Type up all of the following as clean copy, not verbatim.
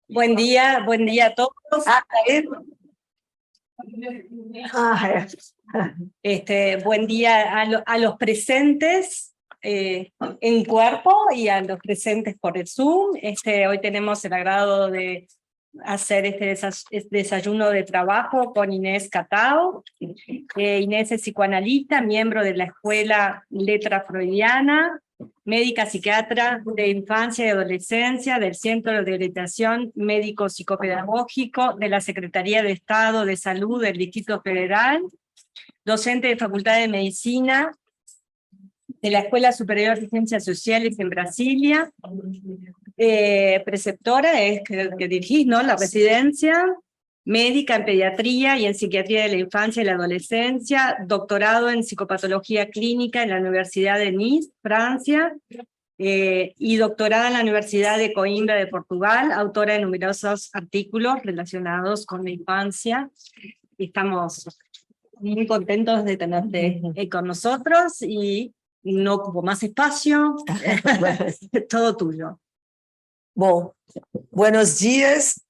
Buen día a todos. Ah, é? Buen día a los presentes en cuerpo y a los presentes por el Zoom. Hoy tenemos el agrado de hacer este desayuno de trabajo con Inés Catao. Inés es psicoanalista, miembro de la Escuela Letra Freudiana, médica psiquiatra de infancia y adolescencia del Centro de Orientación Médico Psicopedagógico de la Secretaría de Estado de Salud del Distrito Federal, docente de Facultad de Medicina de la Escuela Superior de Ciencias Sociales en Brasilia, preceptora, es que dirigís, ¿no?, la residencia, médica en pediatría y en psiquiatría de la infancia y la adolescencia, doctorado en psicopatología clínica en la Universidad de Nice, Francia, y doctorada en la Universidad de Coimbra de Portugal, autora de numerosos artículos relacionados con la infancia. Estamos muy contentos de tenerte con nosotros y no ocupo más espacio, todo tuyo. Bom, buenos dias.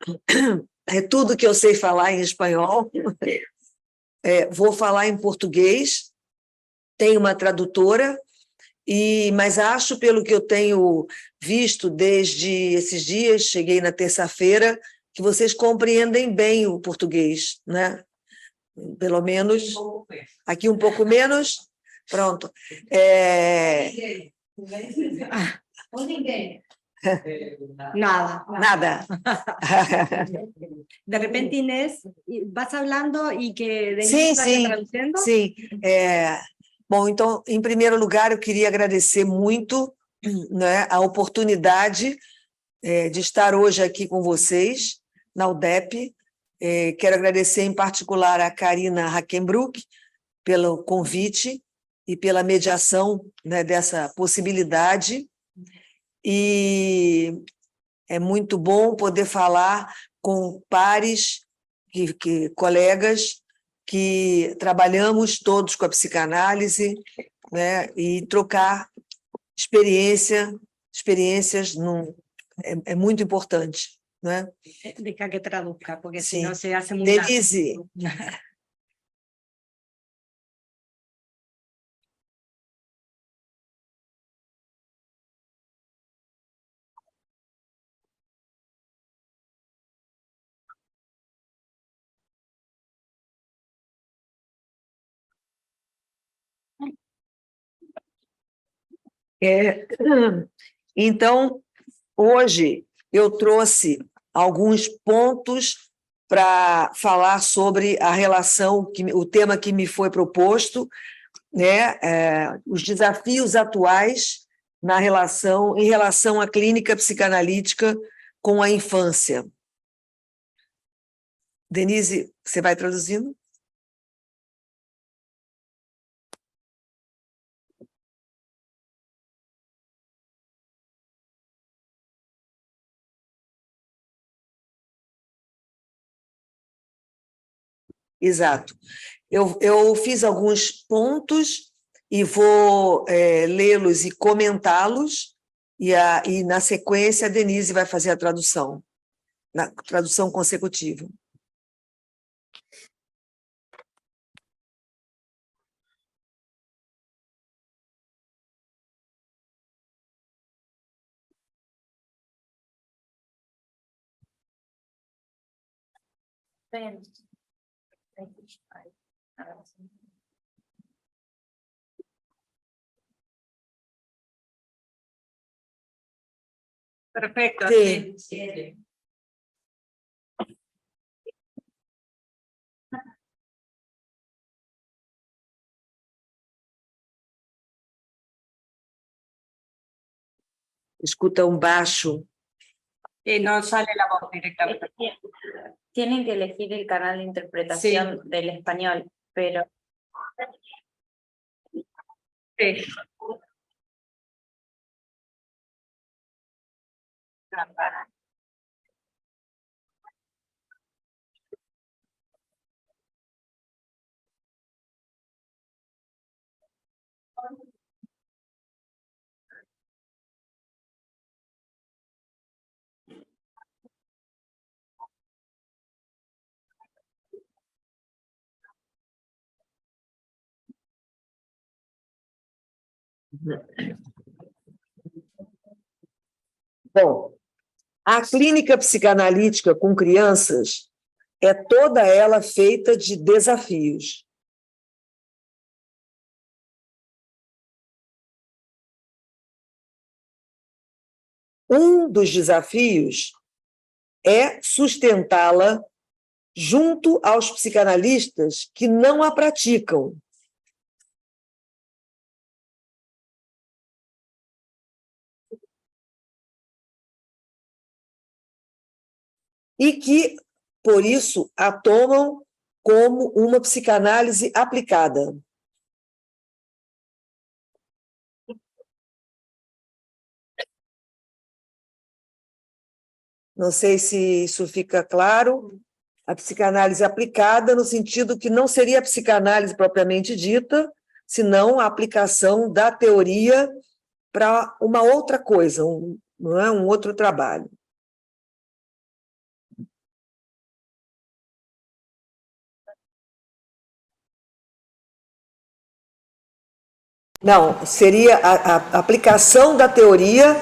É tudo que eu sei falar em espanhol. Vou falar em português. Tenho uma tradutora, mas acho, pelo que eu tenho visto desde esses dias, cheguei na terça-feira, que vocês compreendem bem o português, né? Pelo menos aqui um pouco menos. Pronto. Ou ninguém. Nada. De repente, Inés, vas hablando y que Denise vaya traduciendo. Sim. Bom, então, em primeiro lugar, eu queria agradecer muito, né, a oportunidade de estar hoje aqui com vocês, na UDEP. Quero agradecer, em particular, a Karina Hackenbruck pelo convite e pela mediação, né, dessa possibilidade. E é muito bom poder falar com pares, colegas, que trabalhamos todos com a psicanálise, né, e trocar experiências é muito importante, né? Deja que traduzca, porque Sim. senão se hace muito Denise. Então, hoje eu trouxe alguns pontos para falar sobre a relação, o tema que me foi proposto, né, os desafios atuais em relação à clínica psicanalítica com a infância. Denise, você vai traduzindo? Exato. Eu fiz alguns pontos e vou lê-los e comentá-los, e na sequência a Denise vai fazer a tradução, na tradução consecutiva. Perfecto. Sí. Escuta baixo. No sale la voz directamente. Tienen que elegir el canal de interpretación del español, pero... Sí. Bom, a clínica psicanalítica com crianças é toda ela feita de desafios. Um dos desafios é sustentá-la junto aos psicanalistas que não a praticam. E que, por isso, a tomam como uma psicanálise aplicada. Não sei se isso fica claro. A psicanálise aplicada no sentido que não seria a psicanálise propriamente dita, senão a aplicação da teoria para uma outra coisa, não é? Um outro trabalho. Não, seria a aplicação da teoria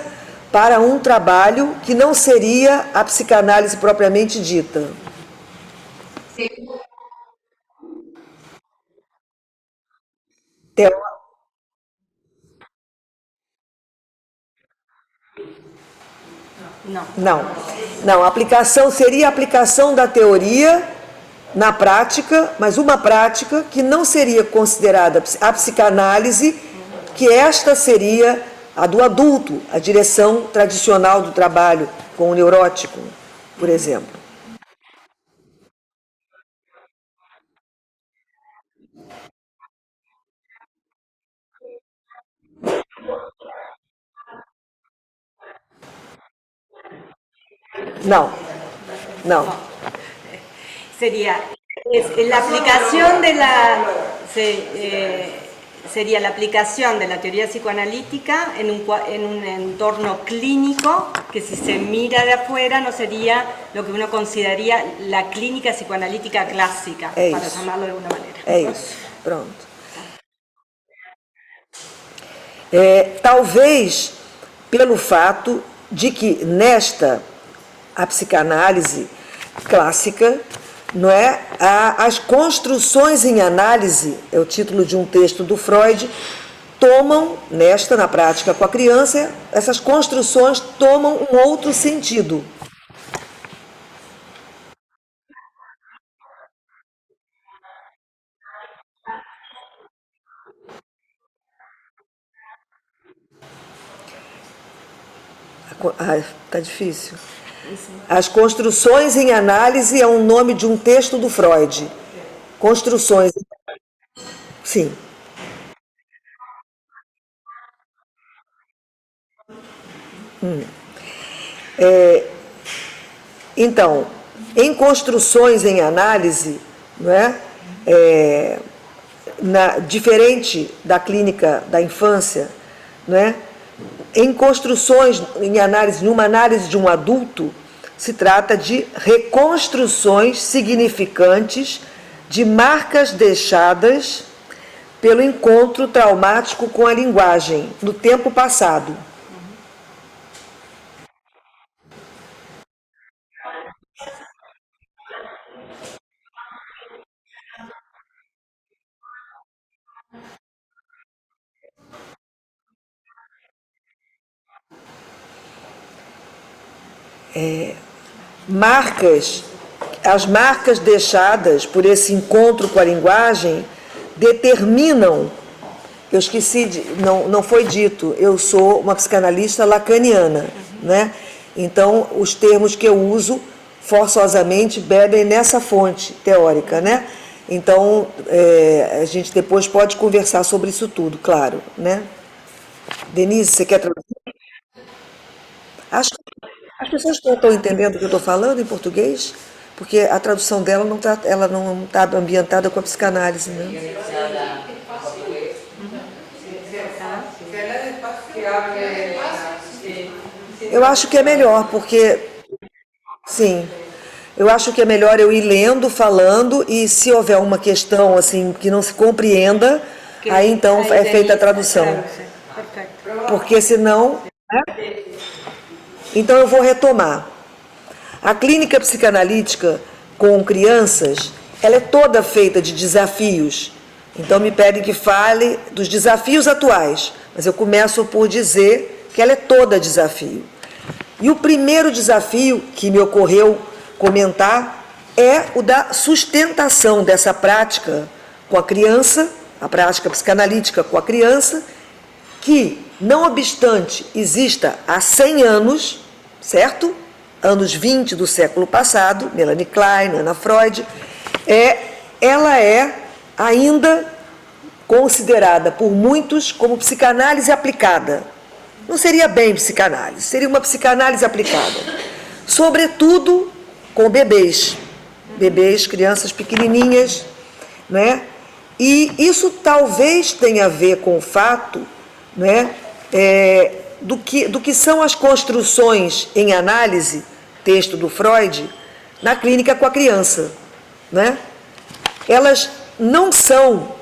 para um trabalho que não seria a psicanálise propriamente dita. Não, a aplicação seria a aplicação da teoria na prática, mas uma prática que não seria considerada a psicanálise, que esta seria a do adulto, a direção tradicional do trabalho com o neurótico, por exemplo. Não. Sería la aplicación de sería la aplicación de la teoría psicoanalítica en un entorno clínico que, si se mira de afuera, no sería lo que uno consideraría la clínica psicoanalítica clásica, para llamarlo de alguna manera. É isso, pronto. Talvez pelo fato de que nesta a psicanálise clássica, não é? As construções em análise, é o título de um texto do Freud, tomam, na prática com a criança, essas construções tomam um outro sentido. Tá difícil. As construções em análise é um nome de um texto do Freud. Construções. Sim. Então, em construções em análise, não é? Diferente da clínica da infância, não é? Em construções, em análise, numa análise de um adulto, se trata de reconstruções significantes de marcas deixadas pelo encontro traumático com a linguagem no tempo passado. As marcas deixadas por esse encontro com a linguagem determinam, eu esqueci, não foi dito, eu sou uma psicanalista lacaniana, né? Então, os termos que eu uso forçosamente bebem nessa fonte teórica, né? Então, a gente depois pode conversar sobre isso tudo, claro, né? Denise, você quer traduzir? Acho que as pessoas estão entendendo o que eu estou falando em português, porque a tradução dela não está ambientada com a psicanálise, né? Eu acho que é melhor, porque... Sim, eu acho que é melhor eu ir lendo, falando, e se houver uma questão assim que não se compreenda, aí então é feita a tradução. porque senão... Então eu vou retomar. A clínica psicanalítica com crianças, ela é toda feita de desafios. Então me pedem que fale dos desafios atuais, mas eu começo por dizer que ela é toda desafio. E o primeiro desafio que me ocorreu comentar é o da sustentação dessa prática com a criança, a prática psicanalítica com a criança, que, não obstante exista há 100 anos, certo? Anos 20 do século passado, Melanie Klein, Ana Freud, ela é ainda considerada por muitos como psicanálise aplicada. Não seria bem psicanálise, seria uma psicanálise aplicada. Sobretudo com bebês, crianças pequenininhas, né? E isso talvez tenha a ver com o fato, né, do que são as construções em análise, texto do Freud, na clínica com a criança, né? Elas não são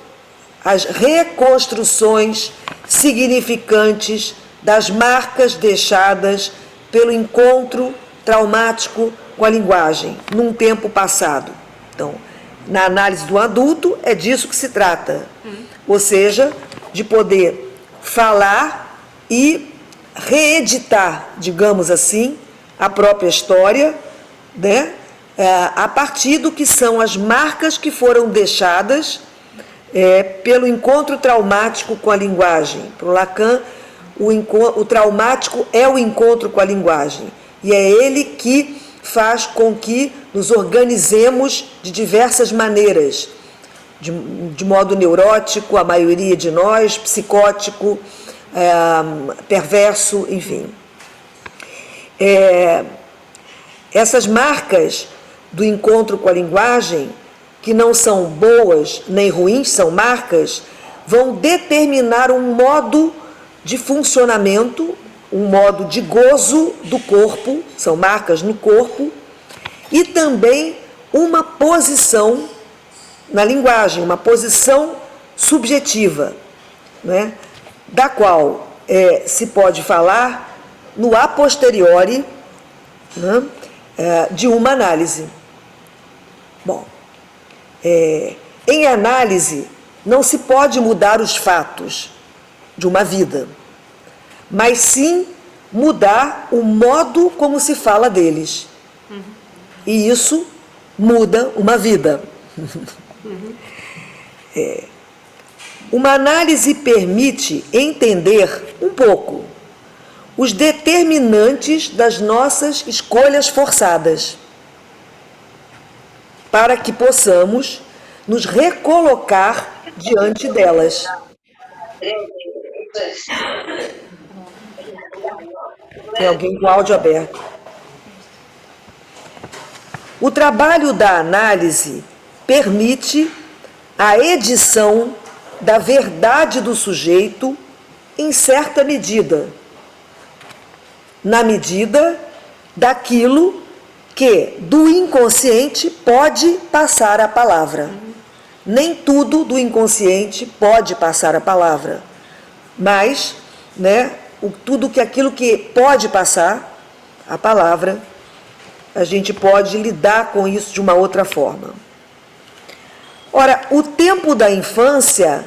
as reconstruções significantes das marcas deixadas pelo encontro traumático com a linguagem num tempo passado. Então, na análise do adulto, é disso que se trata. Ou seja, de poder falar e reeditar, digamos assim, a própria história, né? A partir do que são as marcas que foram deixadas pelo encontro traumático com a linguagem. Para o Lacan, o traumático é o encontro com a linguagem. E é ele que faz com que nos organizemos de diversas maneiras, de modo neurótico, a maioria de nós, psicótico, perverso, enfim. Essas marcas do encontro com a linguagem, que não são boas nem ruins, são marcas, vão determinar um modo de funcionamento, um modo de gozo do corpo, são marcas no corpo, e também uma posição na linguagem, uma posição subjetiva, né, da qual se pode falar no a posteriori, né, de uma análise. Bom, em análise não se pode mudar os fatos de uma vida, mas sim mudar o modo como se fala deles. E isso muda uma vida. Uma análise permite entender um pouco os determinantes das nossas escolhas forçadas, para que possamos nos recolocar diante delas. Tem alguém com o áudio aberto. O trabalho da análise permite a edição da verdade do sujeito em certa medida, na medida daquilo que do inconsciente pode passar a palavra. Nem tudo do inconsciente pode passar a palavra, mas, né, tudo aquilo que pode passar a palavra, a gente pode lidar com isso de uma outra forma. Ora, o tempo da infância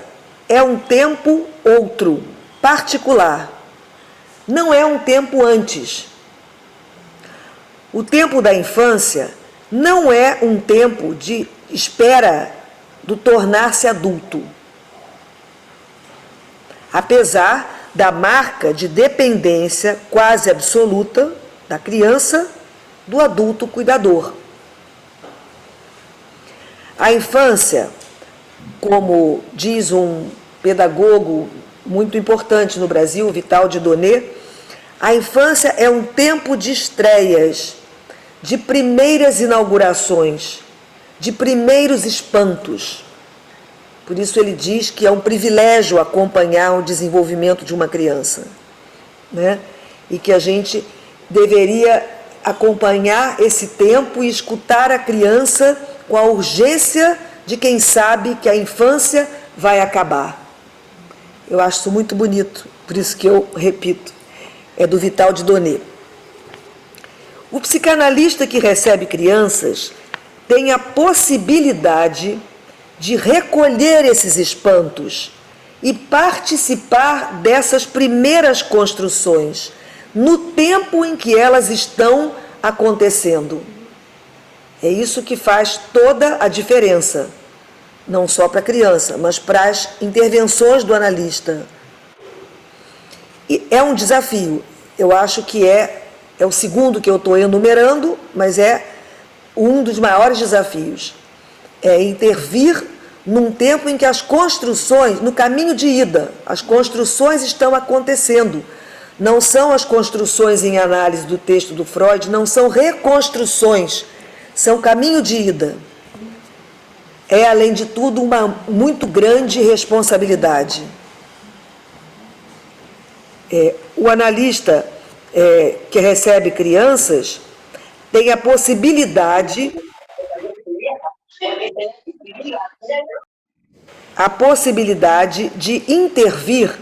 é um tempo outro, particular. Não é um tempo antes. O tempo da infância não é um tempo de espera do tornar-se adulto. Apesar da marca de dependência quase absoluta da criança do adulto cuidador. A infância, como diz um pedagogo muito importante no Brasil, Vital de Donnet, a infância é um tempo de estreias, de primeiras inaugurações, de primeiros espantos. Por isso ele diz que é um privilégio acompanhar o desenvolvimento de uma criança, né? E que a gente deveria acompanhar esse tempo e escutar a criança com a urgência de quem sabe que a infância vai acabar. Eu acho isso muito bonito, por isso que eu repito. É do Vital de Donnet. O psicanalista que recebe crianças tem a possibilidade de recolher esses espantos e participar dessas primeiras construções, no tempo em que elas estão acontecendo. É isso que faz toda a diferença, não só para a criança, mas para as intervenções do analista. E é um desafio, eu acho que é o segundo que eu estou enumerando, mas é um dos maiores desafios. É intervir num tempo em que as construções, no caminho de ida, as construções estão acontecendo. Não são as construções em análise do texto do Freud, não são reconstruções, são caminho de ida. É, além de tudo, uma muito grande responsabilidade. O analista que recebe crianças tem a possibilidade de intervir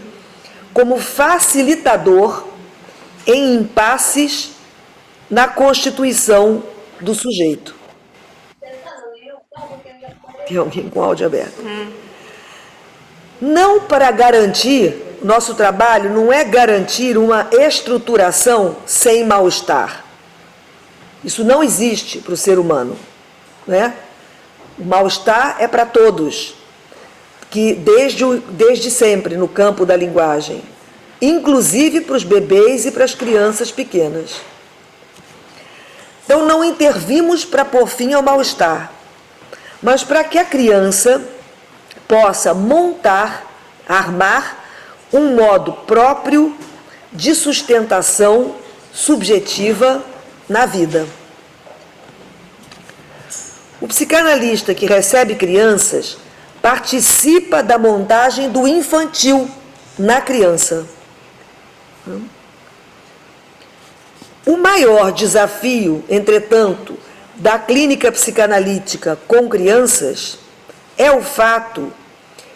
como facilitador em impasses na constituição do sujeito. Tem alguém com o áudio aberto? Não para garantir, nosso trabalho não é garantir uma estruturação sem mal-estar. Isso não existe para o ser humano, né? O mal-estar é para todos, que desde sempre no campo da linguagem, inclusive para os bebês e para as crianças pequenas. Então não intervimos para pôr fim ao mal-estar, mas para que a criança possa armar um modo próprio de sustentação subjetiva na vida. O psicanalista que recebe crianças participa da montagem do infantil na criança. O maior desafio, entretanto, da clínica psicanalítica com crianças é o fato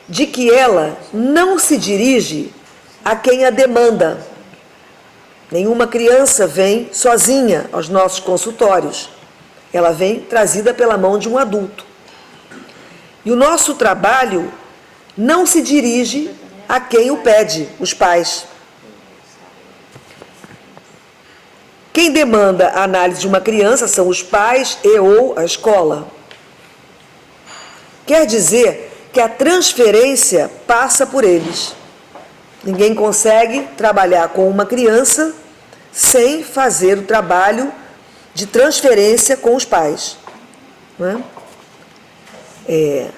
de que ela não se dirige a quem a demanda. Nenhuma criança vem sozinha aos nossos consultórios. Ela vem trazida pela mão de um adulto. E o nosso trabalho não se dirige a quem o pede, os pais. Quem demanda a análise de uma criança são os pais ou a escola. Quer dizer que a transferência passa por eles. Ninguém consegue trabalhar com uma criança sem fazer o trabalho de transferência com os pais. Não é?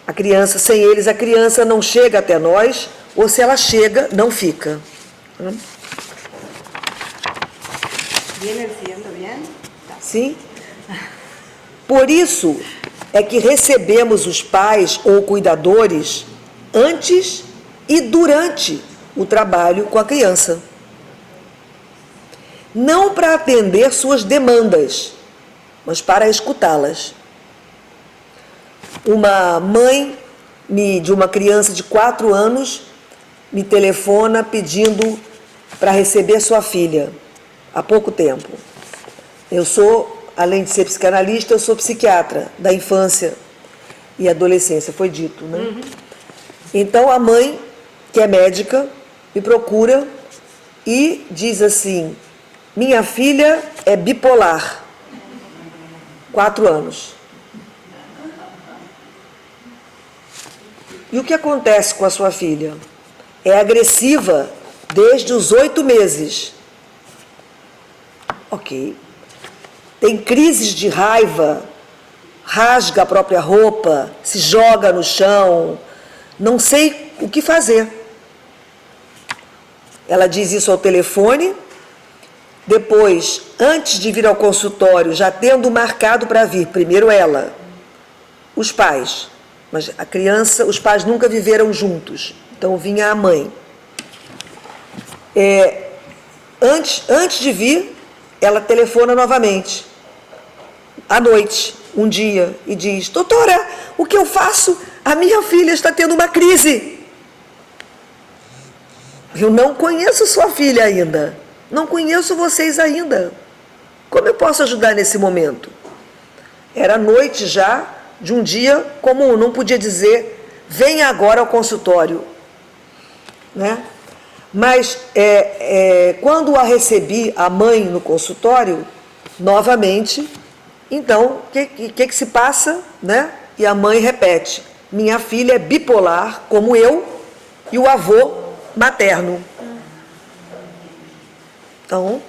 A criança, sem eles, a criança não chega até nós, ou se ela chega, não fica. ¿Viene siguiendo bien? Sim? Por isso é que recebemos os pais ou cuidadores antes e durante o trabalho com a criança. Não para atender suas demandas, mas para escutá-las. Uma mãe de uma criança de 4 anos me telefona pedindo para receber sua filha, há pouco tempo. Eu sou, além de ser psicanalista, eu sou psiquiatra da infância e adolescência, foi dito, né? Uhum. Então a mãe, que é médica, me procura e diz assim: minha filha é bipolar, 4 anos. E o que acontece com a sua filha? É agressiva desde os 8 meses. Ok. Tem crises de raiva, rasga a própria roupa, se joga no chão, não sei o que fazer. Ela diz isso ao telefone, depois, antes de vir ao consultório, já tendo marcado para vir, primeiro ela, os pais, mas a criança, os pais nunca viveram juntos, então vinha a mãe. Antes de vir, ela telefona novamente, à noite, um dia, e diz: doutora, o que eu faço? A minha filha está tendo uma crise. eu não conheço sua filha ainda. Não conheço vocês ainda. Como eu posso ajudar nesse momento? Era noite já, de um dia comum, não podia dizer, venha agora ao consultório. Né? Mas, quando a recebi, a mãe, no consultório, novamente, então, o que se passa? Né? E a mãe repete, minha filha é bipolar, como eu, e o avô materno. Então,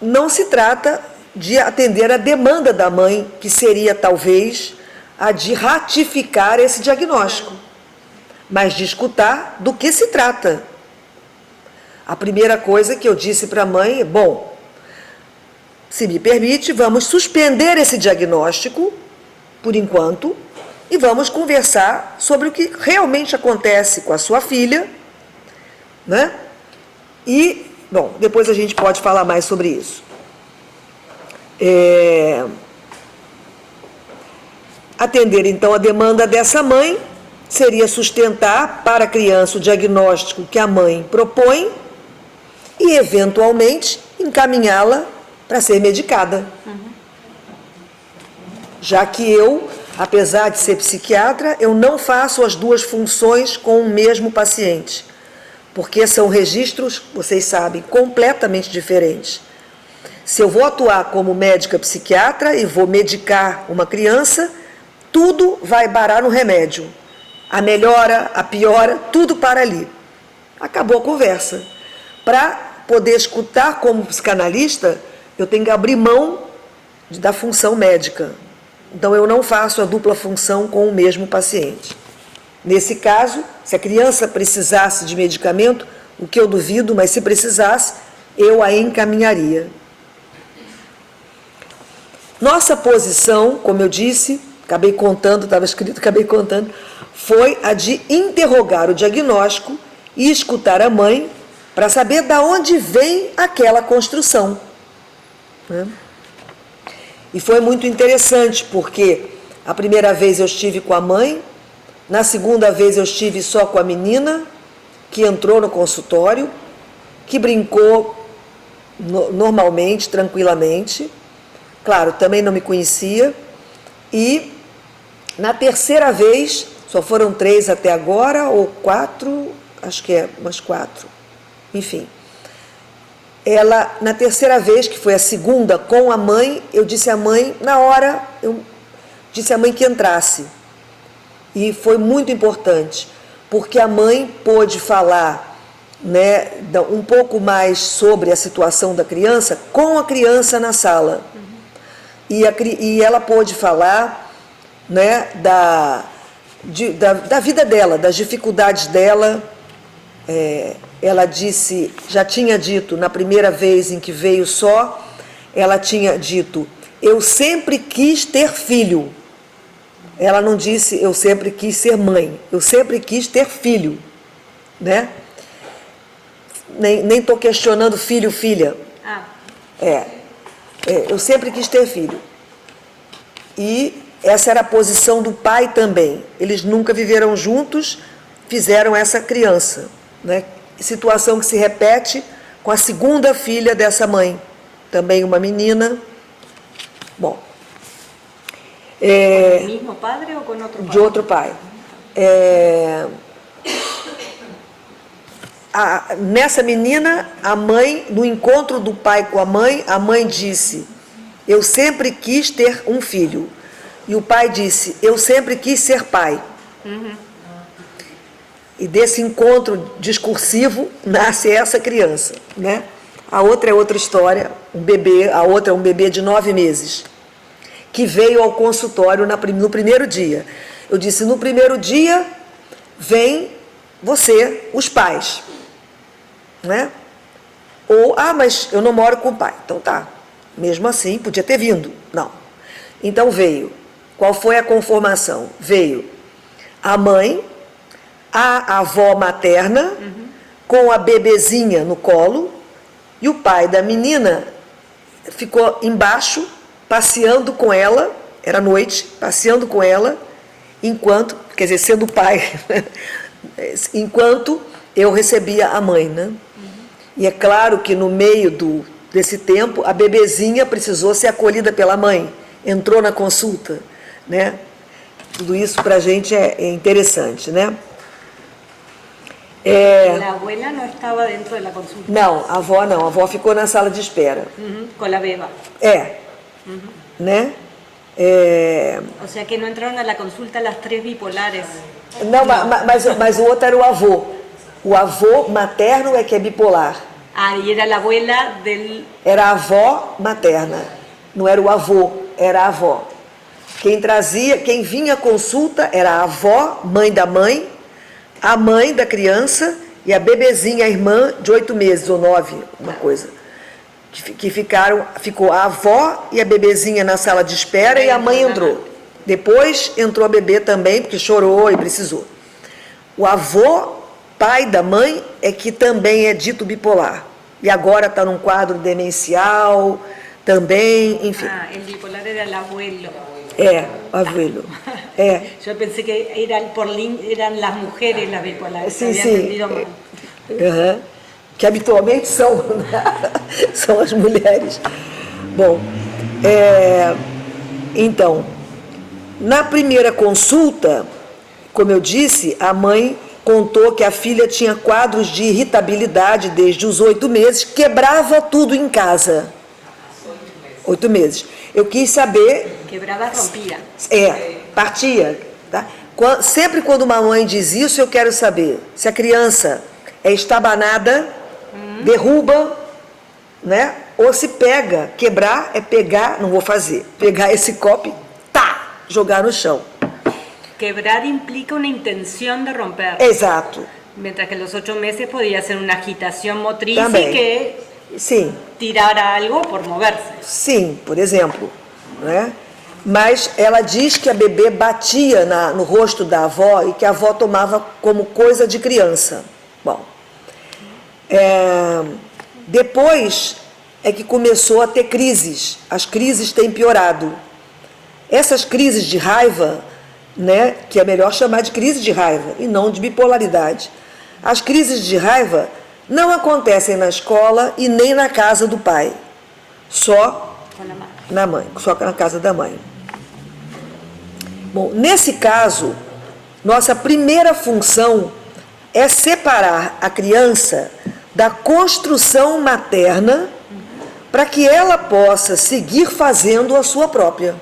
não se trata de atender a demanda da mãe, que seria, talvez, a de ratificar esse diagnóstico, mas de escutar do que se trata. A primeira coisa que eu disse para a mãe é, bom, se me permite, vamos suspender esse diagnóstico, por enquanto, e vamos conversar sobre o que realmente acontece com a sua filha, né? E, bom, depois a gente pode falar mais sobre isso. Atender, então, a demanda dessa mãe seria sustentar para a criança o diagnóstico que a mãe propõe e, eventualmente, encaminhá-la para ser medicada. Já que eu, apesar de ser psiquiatra, eu não faço as duas funções com o mesmo paciente, porque são registros, vocês sabem, completamente diferentes. Se eu vou atuar como médica psiquiatra e vou medicar uma criança, tudo vai parar no remédio. A melhora, a piora, tudo para ali. Acabou a conversa. Para poder escutar como psicanalista, eu tenho que abrir mão da função médica. Então, eu não faço a dupla função com o mesmo paciente. Nesse caso, se a criança precisasse de medicamento, o que eu duvido, mas se precisasse, eu a encaminharia. Nossa posição, como eu disse, acabei contando, estava escrito, acabei contando, foi a de interrogar o diagnóstico e escutar a mãe para saber de onde vem aquela construção. Né? E foi muito interessante, porque a primeira vez eu estive com a mãe, na segunda vez eu estive só com a menina, que entrou no consultório, que brincou normalmente, tranquilamente. Claro, também não me conhecia. E na terceira vez, só foram 3 até agora, ou 4, acho que umas 4, enfim. Ela, na terceira vez, que foi a segunda, com a mãe, eu disse à mãe, na hora, eu disse à mãe que entrasse. E foi muito importante, porque a mãe pôde falar, né, um pouco mais sobre a situação da criança, com a criança na sala. E ela pôde falar, né, da vida dela, das dificuldades dela. Ela disse, já tinha dito na primeira vez em que veio só, ela tinha dito, eu sempre quis ter filho. Ela não disse, eu sempre quis ser mãe, eu sempre quis ter filho, né? Nem estou questionando filho, filha. Eu sempre quis ter filho. E essa era a posição do pai também. Eles nunca viveram juntos, fizeram essa criança, né? Situação que se repete com a segunda filha dessa mãe, também uma menina. Bom. ¿Con el mismo padre o con otro padre? De outro pai. Nessa menina, a mãe, no encontro do pai com a mãe disse, eu sempre quis ter um filho. E o pai disse, eu sempre quis ser pai. E desse encontro discursivo nasce essa criança, né? A outra é outra história, um bebê, a outra é um bebê de 9 meses, que veio ao consultório no primeiro dia. Eu disse, no primeiro dia, vem você, os pais. Né? Ou, mas eu não moro com o pai. Então tá, mesmo assim, podia ter vindo. Não. Então veio. Qual foi a conformação? Veio a mãe, a avó materna, com a bebezinha no colo, e o pai da menina ficou embaixo, passeando com ela, era noite, passeando com ela, enquanto, quer dizer, sendo pai, enquanto eu recebia a mãe, né? E é claro que no meio desse tempo, a bebezinha precisou ser acolhida pela mãe, entrou na consulta, né? Tudo isso para a gente é interessante, né? La abuela no estaba dentro de la consulta. Não, a avó ficou na sala de espera. Con la beba. Né? O sea que no entraron a la consulta las 3 bipolares. Não, mas o outro era o avô. O avô materno é que é bipolar. Ah, y era la abuela del... Era a avó materna, não era o avô, era a avó. Quem vinha à consulta era a avó, mãe da mãe, a mãe da criança e a bebezinha, a irmã de 8 meses ou 9, uma coisa. Que ficou a avó e a bebezinha na sala de espera e a mãe entrou. Depois entrou a bebê também, porque chorou e precisou. O avô, pai da mãe, é que também é dito bipolar. E agora está num quadro demencial, também, enfim. Ah, el bipolar era el abuelo. O abuelo. Yo pensé que eran las mujeres las bipolares. Sim, había sim. entendido mal. Que habitualmente são, né? São as mulheres. Bom, então, na primeira consulta, como eu disse, a mãe contou que a filha tinha quadros de irritabilidade desde os 8 meses, quebrava tudo em casa. 8 meses. Eu quis saber... Quebrava, rompia. Partia. Tá? Sempre quando uma mãe diz isso, eu quero saber se a criança é estabanada, derruba, né? Ou se pega. Quebrar é pegar, não vou fazer. Pegar esse copo e jogar no chão. Quebrar implica una intención de romper. Exato. Mientras que los 8 meses podía ser una agitación motriz Também. y que Sim. tirara algo por moverse. Sim, por exemplo. Né? Mas ela diz que a bebê batia no rosto da avó e que a avó tomava como coisa de criança. Bom, depois é que começou a ter crises. As crises têm piorado. Essas crises de raiva, né, que é melhor chamar de crise de raiva e não de bipolaridade. As crises de raiva não acontecem na escola e nem na casa do pai, só na mãe, só na casa da mãe. Bom, nesse caso, nossa primeira função é separar a criança da construção materna para que ela possa seguir fazendo a sua própria.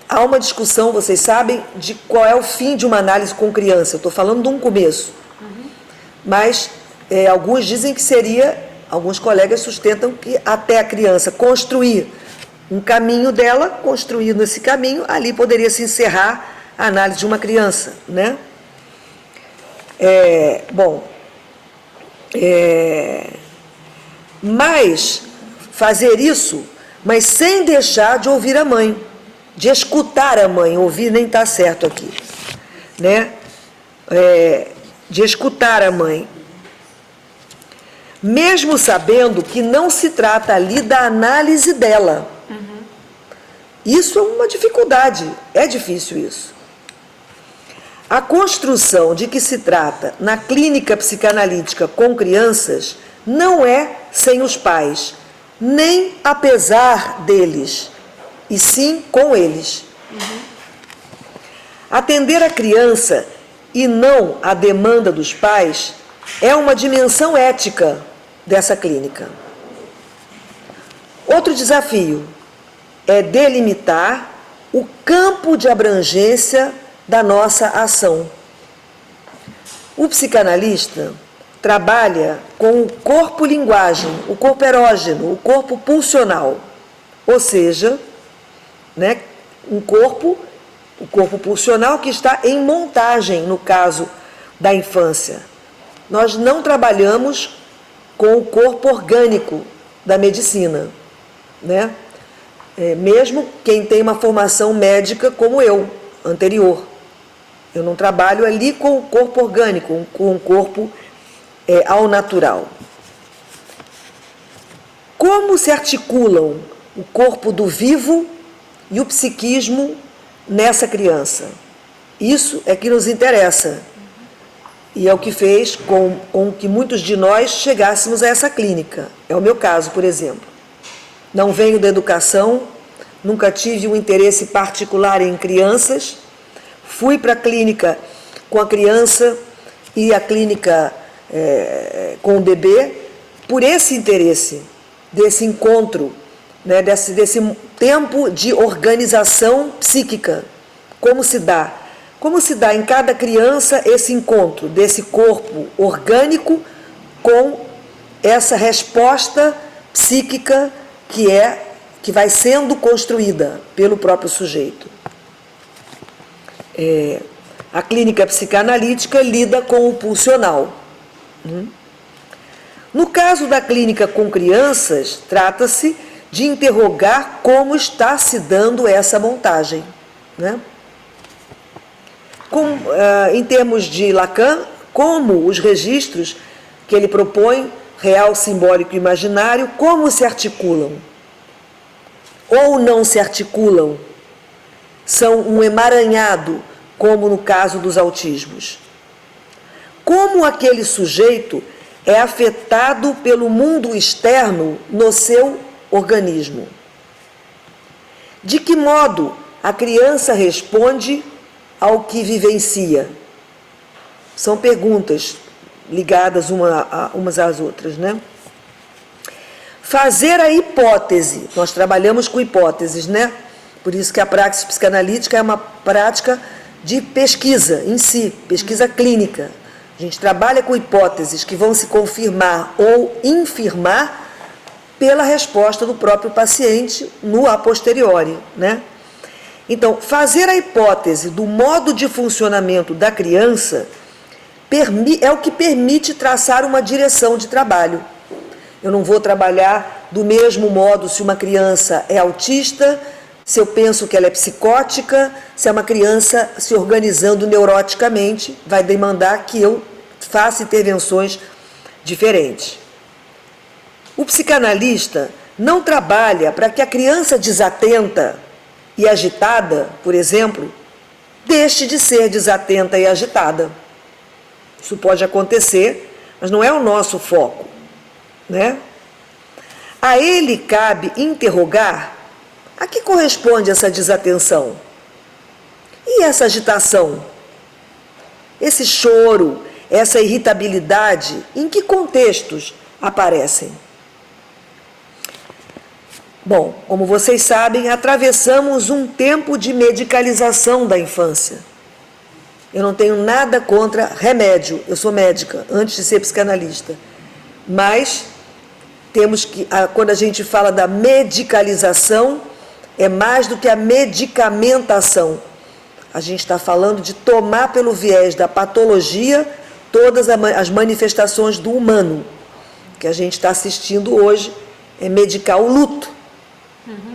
Há uma discussão, vocês sabem, de qual é o fim de uma análise com criança. Eu estou falando de um começo. Mas alguns dizem que seria, alguns colegas sustentam que até a criança construir um caminho dela, construindo esse caminho, ali poderia se encerrar a análise de uma criança, né? Mas fazer isso, mas sem deixar de ouvir a mãe, de escutar a mãe, ouvir nem está certo aqui, né? De escutar a mãe, mesmo sabendo que não se trata ali da análise dela. Isso é uma dificuldade, é difícil isso. A construção de que se trata na clínica psicanalítica com crianças não é sem os pais, nem apesar deles, e sim com eles. Atender a criança e não a demanda dos pais é uma dimensão ética dessa clínica. Outro desafio é delimitar o campo de abrangência da nossa ação. O psicanalista trabalha com o corpo-linguagem, o corpo erógeno, o corpo pulsional, ou seja, né, o corpo pulsional que está em montagem, no caso da infância. Nós não trabalhamos com o corpo orgânico da medicina, né? Mesmo quem tem uma formação médica como eu, anterior. Eu não trabalho ali com o corpo orgânico, com o corpo ao natural. Como se articulam o corpo do vivo e o psiquismo nessa criança? Isso é que nos interessa. E é o que fez com que muitos de nós chegássemos a essa clínica. É o meu caso, por exemplo. Não venho da educação, nunca tive um interesse particular em crianças. Fui para a clínica com a criança e a clínica com o bebê por esse interesse, desse encontro, né, desse tempo de organização psíquica. Como se dá? Como se dá em cada criança esse encontro desse corpo orgânico com essa resposta psíquica que vai sendo construída pelo próprio sujeito. A clínica psicanalítica lida com o pulsional. No caso da clínica com crianças, trata-se de interrogar como está se dando essa montagem, né? Em termos de Lacan, como os registros que ele propõe, real, simbólico e imaginário, como se articulam ou não se articulam, são um emaranhado, como no caso dos autismos. Como aquele sujeito é afetado pelo mundo externo no seu organismo. De que modo a criança responde ao que vivencia? São perguntas ligadas umas às outras, né? Fazer a hipótese, nós trabalhamos com hipóteses, né? Por isso que a praxis psicanalítica é uma prática de pesquisa em si, pesquisa clínica. A gente trabalha com hipóteses que vão se confirmar ou infirmar pela resposta do próprio paciente no a posteriori, né? Então, fazer a hipótese do modo de funcionamento da criança é o que permite traçar uma direção de trabalho. Eu não vou trabalhar do mesmo modo se uma criança é autista, se eu penso que ela é psicótica, se é uma criança se organizando neuroticamente, vai demandar que eu faça intervenções diferentes. O psicanalista não trabalha para que a criança desatenta e agitada, por exemplo, deixe de ser desatenta e agitada. Isso pode acontecer, mas não é o nosso foco, né? A ele cabe interrogar a que corresponde essa desatenção e essa agitação, esse choro, essa irritabilidade, em que contextos aparecem? Bom, como vocês sabem, atravessamos um tempo de medicalização da infância. Eu não tenho nada contra remédio, eu sou médica, antes de ser psicanalista. Mas temos que, quando a gente fala da medicalização, é mais do que a medicamentação. A gente está falando de tomar pelo viés da patologia todas as manifestações do humano. O que a gente está assistindo hoje é medicar o luto.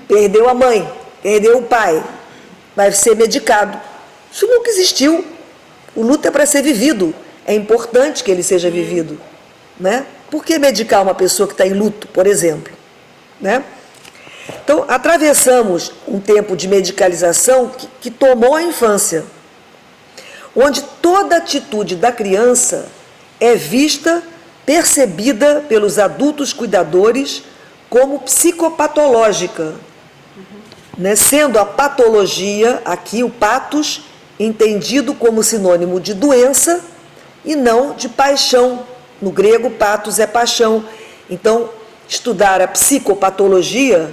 Perdeu a mãe, perdeu o pai, vai ser medicado. Isso nunca existiu. O luto é para ser vivido. É importante que ele seja vivido, né? Por que medicar uma pessoa que está em luto, por exemplo? Né? Então, atravessamos um tempo de medicalização que tomou a infância, onde toda atitude da criança é vista, percebida pelos adultos cuidadores como psicopatológica, né? Sendo a patologia, aqui o patos, entendido como sinônimo de doença e não de paixão. No grego, patos é paixão. Então, estudar a psicopatologia,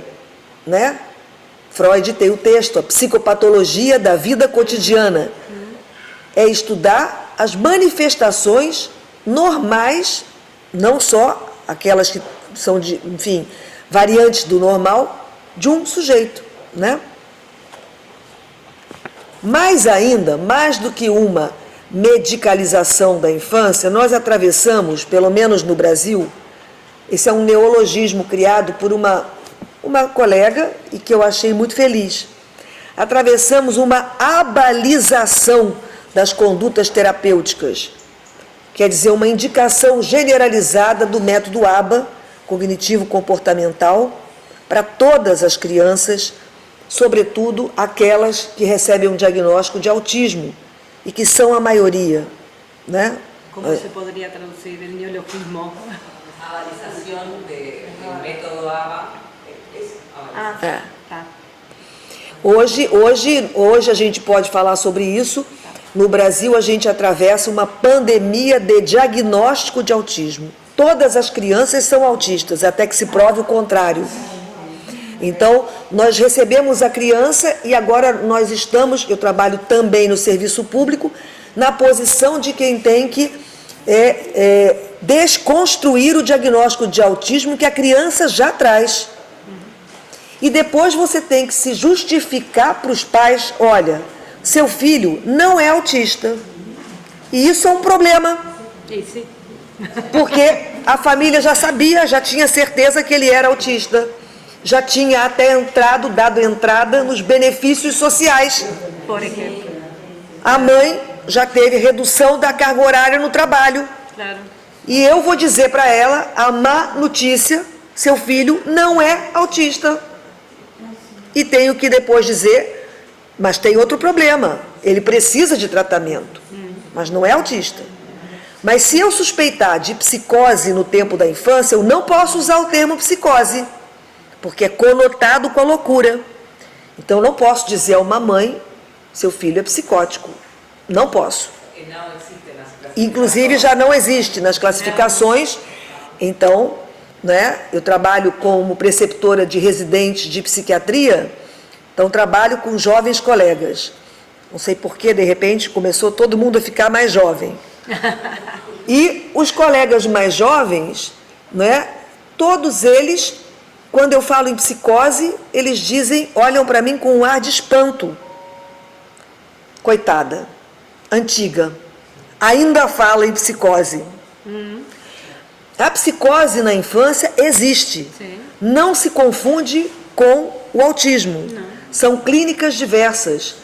né? Freud tem o texto, a psicopatologia da vida cotidiana. É estudar as manifestações normais, não só aquelas que são variantes do normal, de um sujeito, né? Mais ainda, mais do que uma medicalização da infância, nós atravessamos, pelo menos no Brasil, esse é um neologismo criado por uma colega e que eu achei muito feliz. Atravessamos uma abalização das condutas terapêuticas, quer dizer, uma indicação generalizada do método ABA, cognitivo-comportamental, para todas as crianças, sobretudo aquelas que recebem um diagnóstico de autismo, e que são a maioria, né? ¿Cómo se podría traducir el neologismo? Avalización del método ABA es avalización. É. Tá. Hoje a gente pode falar sobre isso. No Brasil, a gente atravessa uma pandemia de diagnóstico de autismo. Todas as crianças são autistas, até que se prove o contrário. Então, nós recebemos a criança e agora nós estamos, eu trabalho também no serviço público, na posição de quem tem que desconstruir o diagnóstico de autismo que a criança já traz. E depois você tem que se justificar para os pais, olha, seu filho não é autista. E isso é um problema. Sí. Porque a família já sabia, já tinha certeza que ele era autista. Já tinha até dado entrada nos benefícios sociais. Por ejemplo. A mãe já teve redução da carga horária no trabalho. Claro. E eu vou dizer para ela a má notícia, seu filho não é autista. E tenho que depois dizer, mas tem outro problema, ele precisa de tratamento, mas não é autista. Mas se eu suspeitar de psicose no tempo da infância, eu não posso usar o termo psicose, porque é conotado com a loucura. Então eu não posso dizer a uma mãe, seu filho é psicótico. Não posso. Inclusive já não existe nas classificações. Então, né, eu trabalho como preceptora de residentes de psiquiatria, então trabalho com jovens colegas. Não sei por que, de repente, começou todo mundo a ficar mais jovem. E os colegas mais jovens, né, todos eles, quando eu falo em psicose, eles dizem, olham para mim com um ar de espanto. Coitada, antiga, ainda fala em psicose. A psicose na infância existe. Sim. Não se confunde com o autismo. Não. São clínicas diversas.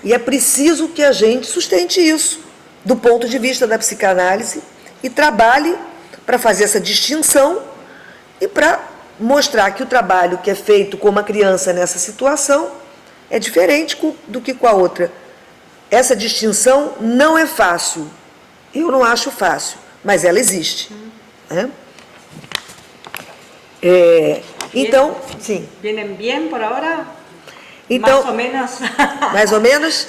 E é preciso que a gente sustente isso, do ponto de vista da psicanálise, e trabalhe para fazer essa distinção e para mostrar que o trabalho que é feito com uma criança nessa situação é diferente do que com a outra. Essa distinção não é fácil. Eu não acho fácil, mas ela existe. Então, sim. ¿Vienen bien por ahora? Então, Más o menos. mais ou menos,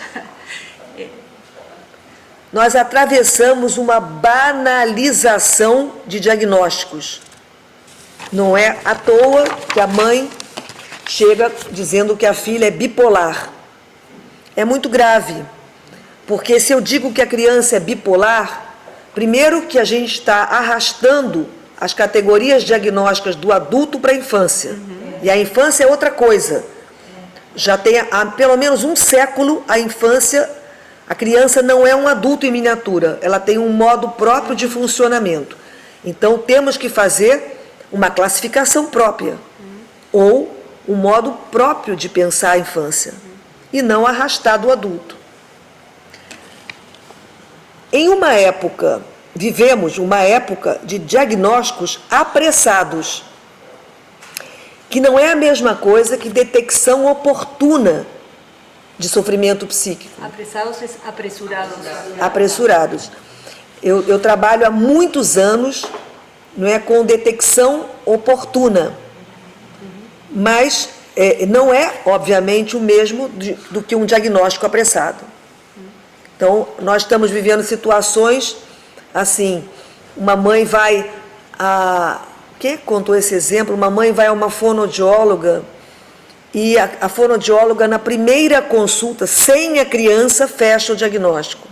nós atravessamos uma banalização de diagnósticos. Não é à toa que a mãe chega dizendo que a filha é bipolar. É muito grave, porque se eu digo que a criança é bipolar, primeiro que a gente está arrastando as categorias diagnósticas do adulto para a infância. E a infância é outra coisa. Já tem há pelo menos um século a infância, a criança não é um adulto em miniatura, ela tem um modo próprio de funcionamento. Então temos que fazer uma classificação própria, ou um modo próprio de pensar a infância, e não arrastar do adulto. Em uma época, vivemos uma época de diagnósticos apressados, que não é a mesma coisa que detecção oportuna de sofrimento psíquico. Apresados, apresurados. Apresurados. Eu trabalho há muitos anos, não é, com detecção oportuna, mas não é, obviamente, o mesmo do que um diagnóstico apressado. Então, nós estamos vivendo situações assim, uma mãe vai quem contou esse exemplo? Uma mãe vai a uma fonoaudióloga e a fonoaudióloga, na primeira consulta, sem a criança, fecha o diagnóstico.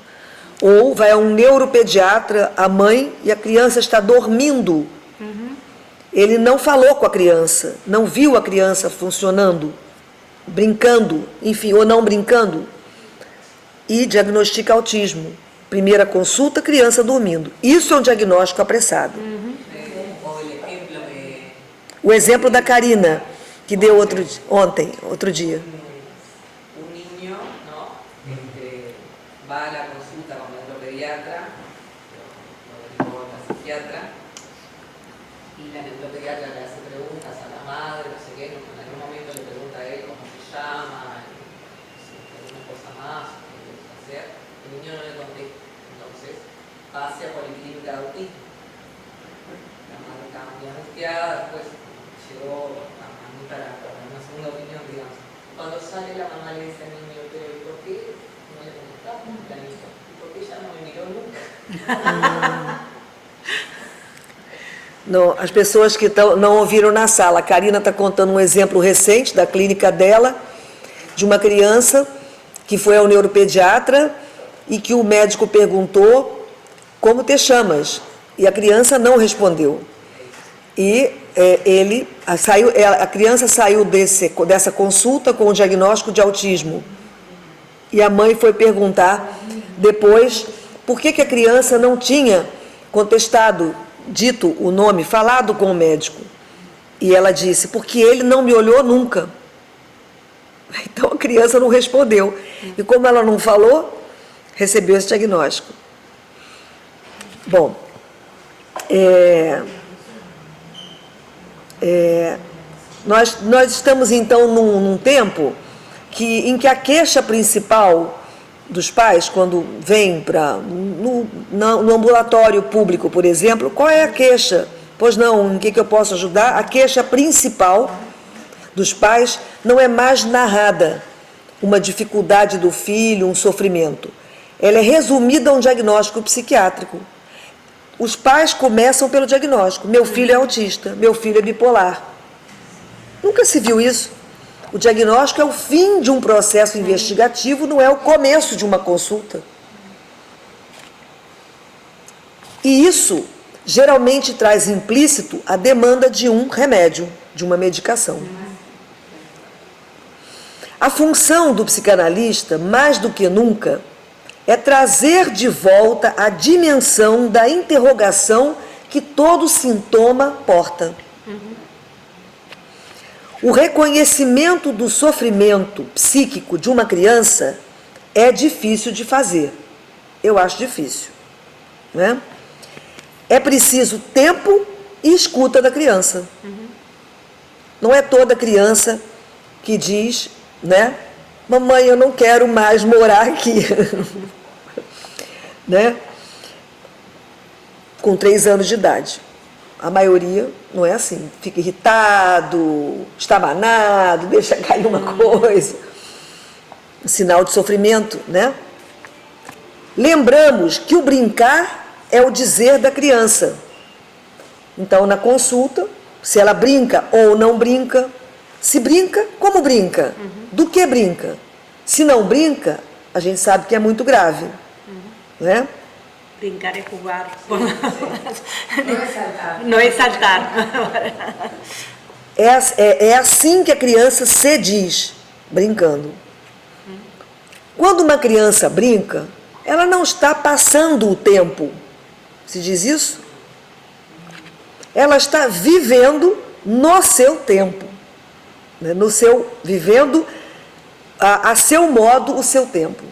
Ou vai a um neuropediatra, a mãe, e a criança está dormindo. Ele não falou com a criança, não viu a criança funcionando, brincando, enfim, ou não brincando, e diagnostica autismo. Primeira consulta, criança dormindo. Isso é um diagnóstico apressado. O exemplo da Karina, que deu outro dia. Un niño, ¿no? Va a la consulta con el neuropediatra, o la psiquiatra, y la neuropediatra le hace preguntas a la madre, no sé qué, en algún momento le pregunta a él cómo se llama, si alguna cosa más, qué le gusta hacer, el niño no le contesta. Entonces, pase a policlínica de autismo. La madre estaba muy angustiada, después llegó a mí para una segunda opinión, digamos. Cuando sale la mamá le dice al niño, pero ¿y por qué no le contestaba un planito? ¿Y por qué ella no me miró nunca? Não, as pessoas que não ouviram na sala, a Karina está contando um exemplo recente da clínica dela, de uma criança que foi ao neuropediatra e que o médico perguntou como te chamas, e a criança não respondeu. E a criança saiu dessa consulta com o diagnóstico de autismo. E a mãe foi perguntar depois por que a criança não tinha contestado, dito o nome, falado com o médico. E ela disse, porque ele não me olhou nunca. Então a criança não respondeu. E como ela não falou, recebeu esse diagnóstico. Bom, nós estamos então num tempo em que a queixa principal dos pais, quando vêm no ambulatório público, por exemplo, qual é a queixa? Pois não, em que eu posso ajudar? A queixa principal dos pais não é mais narrada, uma dificuldade do filho, um sofrimento. Ela é resumida a um diagnóstico psiquiátrico. Os pais começam pelo diagnóstico. Meu filho é autista, meu filho é bipolar. Nunca se viu isso. O diagnóstico é o fim de um processo investigativo, não é o começo de uma consulta. E isso geralmente traz implícito a demanda de um remédio, de uma medicação. A função do psicanalista, mais do que nunca, é trazer de volta a dimensão da interrogação que todo sintoma porta. O reconhecimento do sofrimento psíquico de uma criança é difícil de fazer. Eu acho difícil. Né? É preciso tempo e escuta da criança. Não é toda criança que diz, né? Mamãe, eu não quero mais morar aqui. Né? Com 3 anos de idade. A maioria não é assim, fica irritado, estabanado, deixa cair uma coisa. Um sinal de sofrimento, né? Lembramos que o brincar é o dizer da criança. Então, na consulta, se ela brinca ou não brinca, se brinca, como brinca? Do que brinca? Se não brinca, a gente sabe que é muito grave, né? Brincar é jugar. No es saltar. É assim que a criança se diz, brincando. Quando uma criança brinca, ela não está passando o tempo. Se diz isso? Ela está vivendo no seu tempo. Né? Vivendo a seu modo o seu tempo.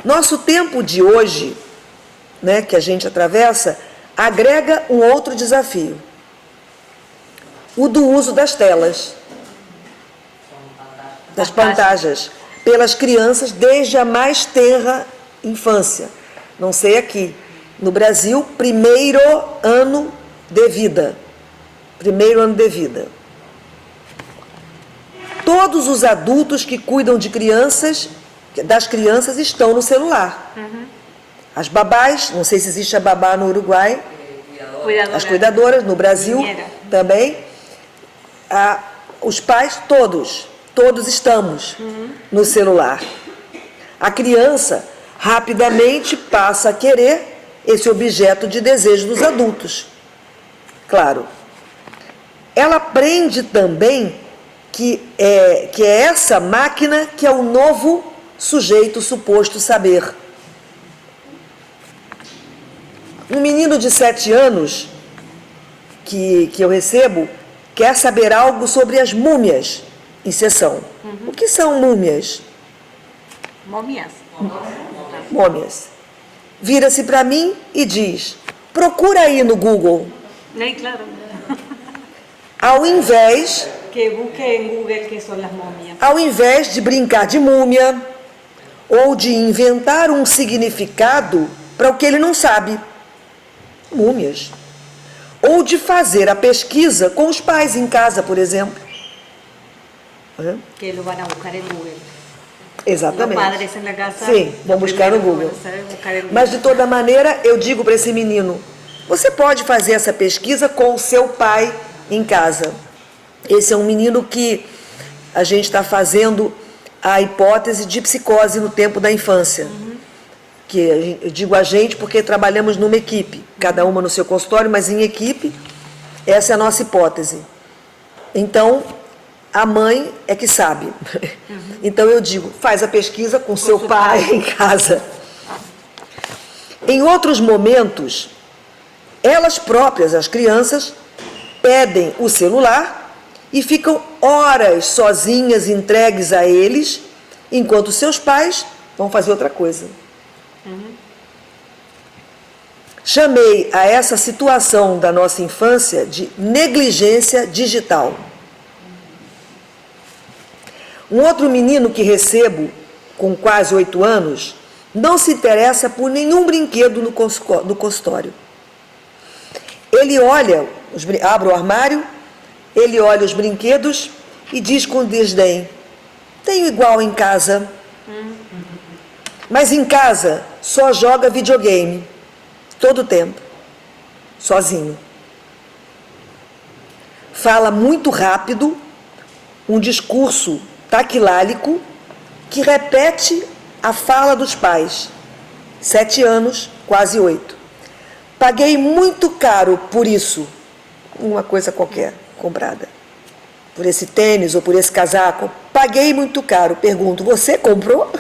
Nosso tempo de hoje, né, que a gente atravessa, agrega um outro desafio. O do uso das telas, das pantagens, pelas crianças desde a mais tenra infância. Não sei aqui. No Brasil, primeiro ano de vida. Primeiro ano de vida. Todos os adultos que cuidam de crianças, das crianças, estão no celular. As babás, não sei se existe a babá no Uruguai, as cuidadoras, no Brasil também. Os pais, todos estamos no celular. A criança rapidamente passa a querer esse objeto de desejo dos adultos. Claro. Ela aprende também que é essa máquina que é o novo sujeito suposto saber. Um menino de 7 anos que eu recebo quer saber algo sobre as múmias em sessão. O que são múmias? Momias. Múmias. Vira-se para mim e diz, procura aí no Google. Claro. Ao invés... Que busque en Google qué son las momias. Ao invés de brincar de múmia, ou de inventar um significado para o que ele não sabe. Múmias. Ou de fazer a pesquisa com os pais em casa, por exemplo. Que lo van a buscar en Google. Exatamente. Los padres en la casa. Sim, vão buscar no Google. Mas, de toda maneira, eu digo para esse menino, você pode fazer essa pesquisa com o seu pai em casa. Esse é um menino que a gente está fazendo a hipótese de psicose no tempo da infância. Que eu digo a gente porque trabalhamos numa equipe, cada uma no seu consultório, mas em equipe, essa é a nossa hipótese. Então, a mãe é que sabe. Então eu digo, faz a pesquisa com seu pai em casa. Em outros momentos, elas próprias, as crianças, pedem o celular e ficam horas sozinhas, entregues a eles, enquanto seus pais vão fazer outra coisa. Chamei a essa situação da nossa infância de negligência digital. Um outro menino que recebo, com quase 8 anos, não se interessa por nenhum brinquedo no consultório. Ele olha, abre o armário, ele olha os brinquedos e diz com desdém, tenho igual em casa. Mas em casa só joga videogame, todo o tempo, sozinho. Fala muito rápido, um discurso taquilálico que repete a fala dos pais. 7 anos, quase 8. Paguei muito caro por isso, uma coisa qualquer comprada. Por esse tênis ou por esse casaco, paguei muito caro. Pergunto, você comprou?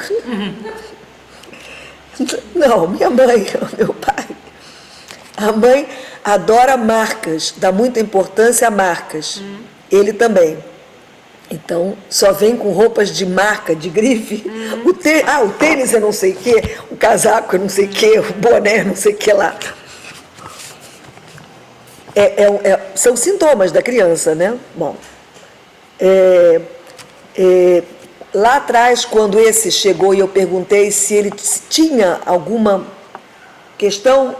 Não, minha mãe, meu pai. A mãe adora marcas, dá muita importância a marcas. Ele também. Então, só vem com roupas de marca, de grife. O tênis é não sei o quê, o casaco é não sei o quê, o boné é não sei o que lá. São sintomas da criança, né? Bom, lá atrás, quando esse chegou e eu perguntei se ele tinha alguma questão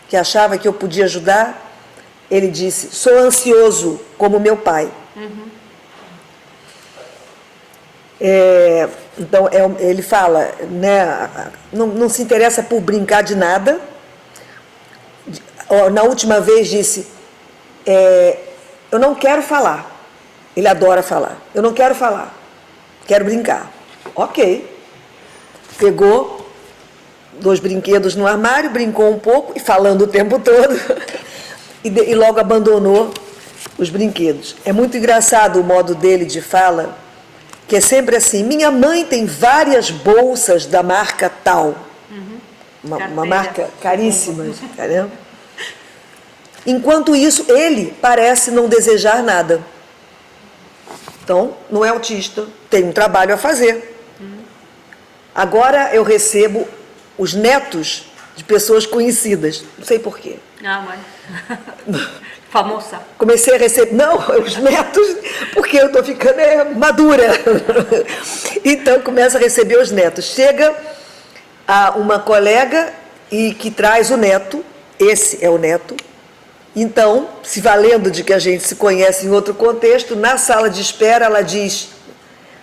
que achava que eu podia ajudar, ele disse, sou ansioso como meu pai. Então, ele fala, né, não se interessa por brincar de nada. Na última vez disse, eu não quero falar. Ele adora falar. Eu não quero falar. Quero brincar. Ok. Pegou 2 brinquedos no armário, brincou um pouco, e falando o tempo todo, e logo abandonou os brinquedos. É muito engraçado o modo dele de fala, que é sempre assim, minha mãe tem várias bolsas da marca tal. Uma marca caríssima. Entendeu? Enquanto isso, ele parece não desejar nada. Então, não é autista, tem um trabalho a fazer. Agora eu recebo os netos de pessoas conhecidas, não sei porquê. mãe. Famosa. Comecei a receber, não, os netos, porque eu estou ficando madura. Então, começo a receber os netos. Chega uma colega e que traz o neto, esse é o neto. Então, se valendo de que a gente se conhece em outro contexto, na sala de espera ela diz,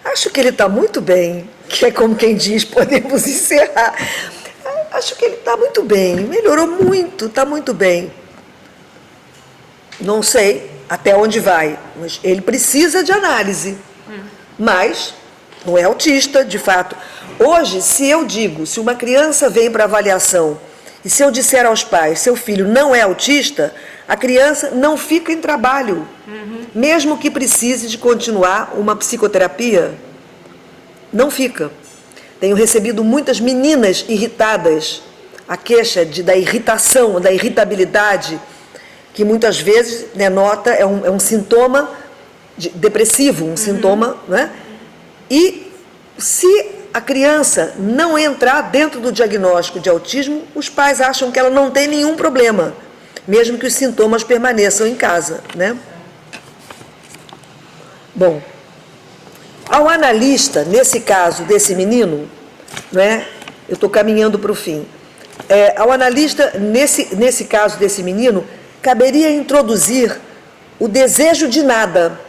acho que ele está muito bem, que é como quem diz, podemos encerrar. Acho que ele está muito bem, melhorou muito, está muito bem. Não sei até onde vai, mas ele precisa de análise. Mas não é autista, de fato. Hoje, se uma criança vem para avaliação, e se eu disser aos pais, seu filho não é autista, a criança não fica em trabalho, mesmo que precise de continuar uma psicoterapia, não fica. Tenho recebido muitas meninas irritadas, a queixa da irritação, da irritabilidade, que muitas vezes denota, é um sintoma depressivo, um sintoma, né? E se a criança não entrar dentro do diagnóstico de autismo, os pais acham que ela não tem nenhum problema, mesmo que os sintomas permaneçam em casa, né? Bom, ao analista, nesse caso desse menino, né? Eu estou caminhando para o fim. Ao analista, nesse caso desse menino, caberia introduzir o desejo de nada,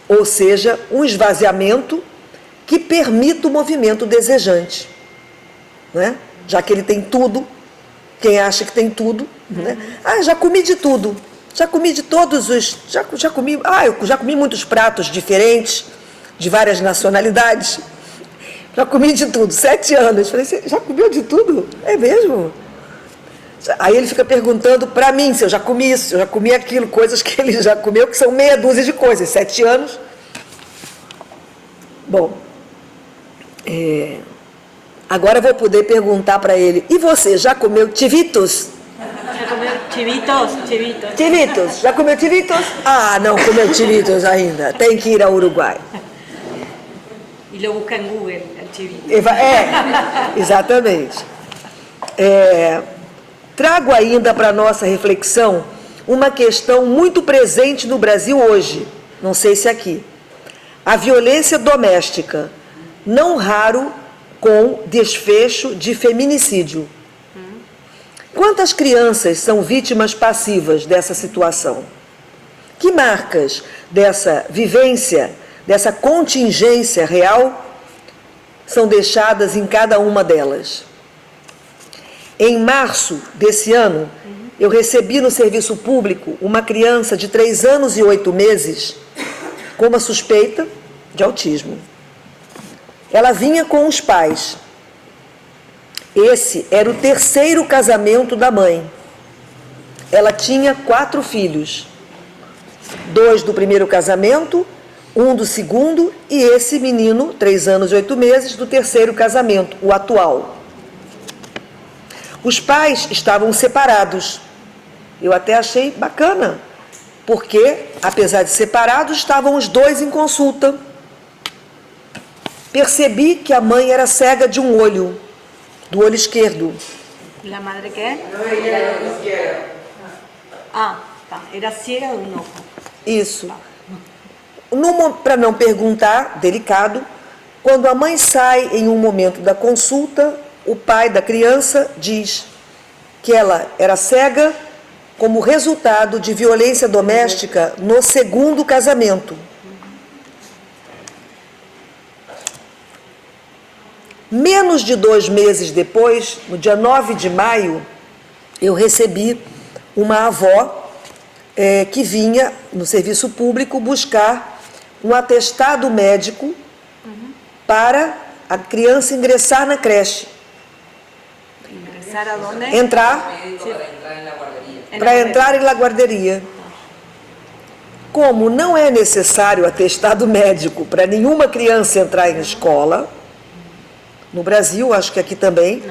ou seja, um esvaziamento que permita o movimento desejante, né? Já que ele tem tudo, quem acha que tem tudo, né? Já comi de tudo, já comi de todos os... eu já comi muitos pratos diferentes, de várias nacionalidades, já comi de tudo, 7 anos. Falei, você já comeu de tudo? É mesmo? Aí ele fica perguntando para mim se eu já comi isso, se eu já comi aquilo, coisas que ele já comeu, que são meia dúzia de coisas, 7 anos. Bom, agora eu vou poder perguntar para ele, e você, já comeu chivitos? Já comeu chivitos? Chivitos. Chivitos, já comeu chivitos? Ah, não comeu chivitos ainda, tem que ir ao Uruguai. E lo busca en Google, el chivito. Exatamente. Trago ainda para a nossa reflexão uma questão muito presente no Brasil hoje, não sei se aqui. A violência doméstica, não raro com desfecho de feminicídio. Quantas crianças são vítimas passivas dessa situação? Que marcas dessa vivência, dessa contingência real, são deixadas em cada uma delas? Em março desse ano, eu recebi no serviço público uma criança de 3 anos e 8 meses com uma suspeita de autismo. Ela vinha com os pais. Esse era o 3º casamento da mãe. Ela tinha 4 filhos. 2 do primeiro casamento, 1 do segundo e esse menino, 3 anos e 8 meses, do 3º casamento, o atual. Os pais estavam separados. Eu até achei bacana, porque, apesar de separados, estavam os 2 em consulta. Percebi que a mãe era cega de um olho, do olho esquerdo. ¿La madre qué? No veía lo que hicieron. Tá. Era ciega de un ojo. Isso. Para não perguntar, delicado, quando a mãe sai em um momento da consulta, o pai da criança diz que ela era cega como resultado de violência doméstica no 2º casamento. Menos de 2 meses depois, no dia 9 de maio, eu recebi uma avó que vinha no serviço público buscar um atestado médico para a criança ingressar na creche. ¿Ingresar a dónde? Entrar, Médico para entrar en la guardería. para entrar na guarderia. Como não é necessário atestado médico para nenhuma criança entrar em escola, no Brasil, acho que aqui também,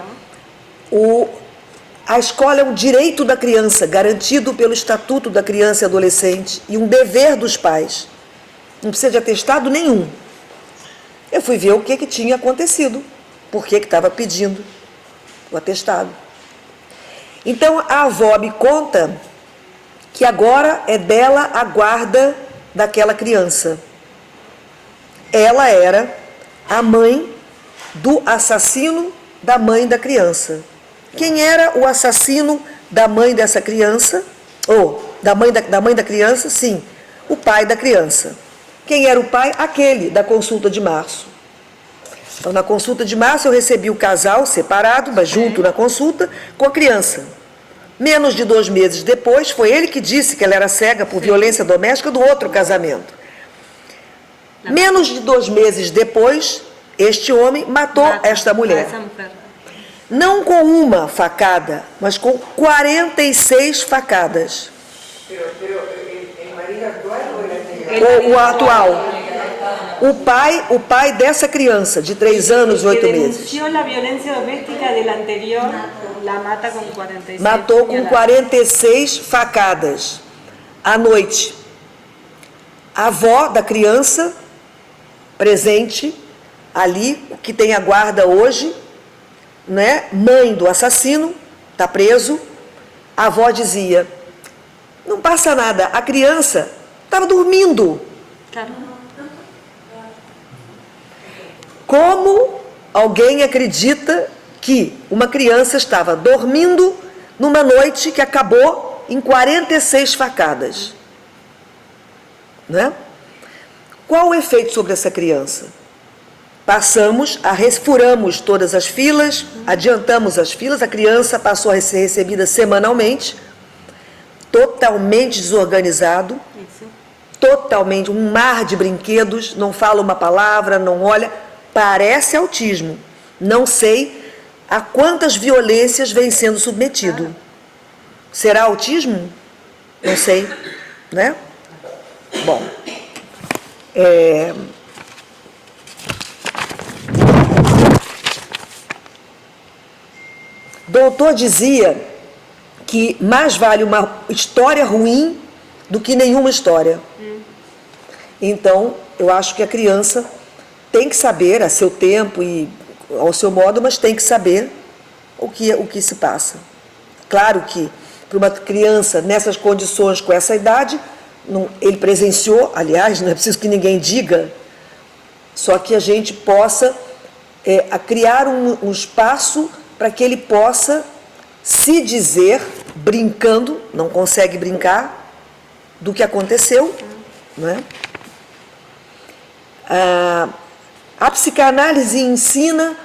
a escola é um direito da criança, garantido pelo Estatuto da Criança e Adolescente, e um dever dos pais. Não precisa de atestado nenhum. Eu fui ver o que tinha acontecido, por que estava pedindo o atestado. Então, a avó me conta que agora é dela a guarda daquela criança. Ela era a mãe do assassino da mãe da criança. Quem era o assassino da mãe dessa criança? Da mãe da criança? Sim, o pai da criança. Quem era o pai? Aquele da consulta de março. Então, na consulta de março, eu recebi o casal separado, mas junto na consulta, com a criança. Menos de 2 meses depois, foi ele que disse que ela era cega por violência doméstica do outro casamento. Menos de 2 meses depois, este homem matou esta mulher. Não com uma facada, mas com 46 facadas. Pero el marido actual o el anterior? O atual. O pai dessa criança, de 3 anos e 8 meses. Denunció la violencia doméstica del anterior, la mata con 46. Matou com 46 facadas. À noite. A avó da criança, presente ali, que tem a guarda hoje, né? Mãe do assassino, está preso. A avó dizia, não passa nada, a criança estava dormindo. Claro. Como Alguém acredita que uma criança estava dormindo numa noite que acabou em 46 facadas. Né? Qual o efeito sobre essa criança? Furamos todas as filas, adiantamos as filas, a criança passou a ser recebida semanalmente, totalmente desorganizado, totalmente, um mar de brinquedos, não fala uma palavra, não olha, parece autismo. Não sei a quantas violências vem sendo submetido. Será autismo? Não sei, né? Bom, doutor dizia que mais vale uma história ruim do que nenhuma história. Então, eu acho que a criança tem que saber, a seu tempo e ao seu modo, mas tem que saber o que se passa. Claro que, para uma criança nessas condições, com essa idade, ele presenciou, aliás, não é preciso que ninguém diga, só que a gente possa criar um espaço para que ele possa se dizer, brincando, não consegue brincar, do que aconteceu, não é? A psicanálise ensina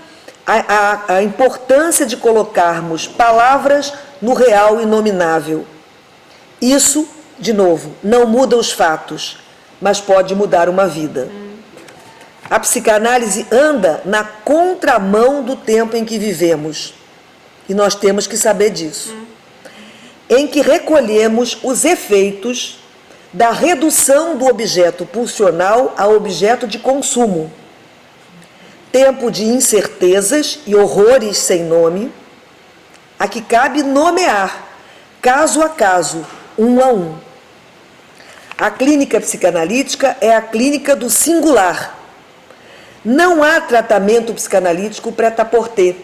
a importância de colocarmos palavras no real e nominável. Isso, de novo, não muda os fatos, mas pode mudar uma vida. A psicanálise anda na contramão do tempo em que vivemos, e nós temos que saber disso, em que recolhemos os efeitos da redução do objeto pulsional a objeto de consumo. Tempo de incertezas e horrores sem nome, a que cabe nomear, caso a caso, um a um. A clínica psicanalítica é a clínica do singular. Não há tratamento psicanalítico prêt-à-porter.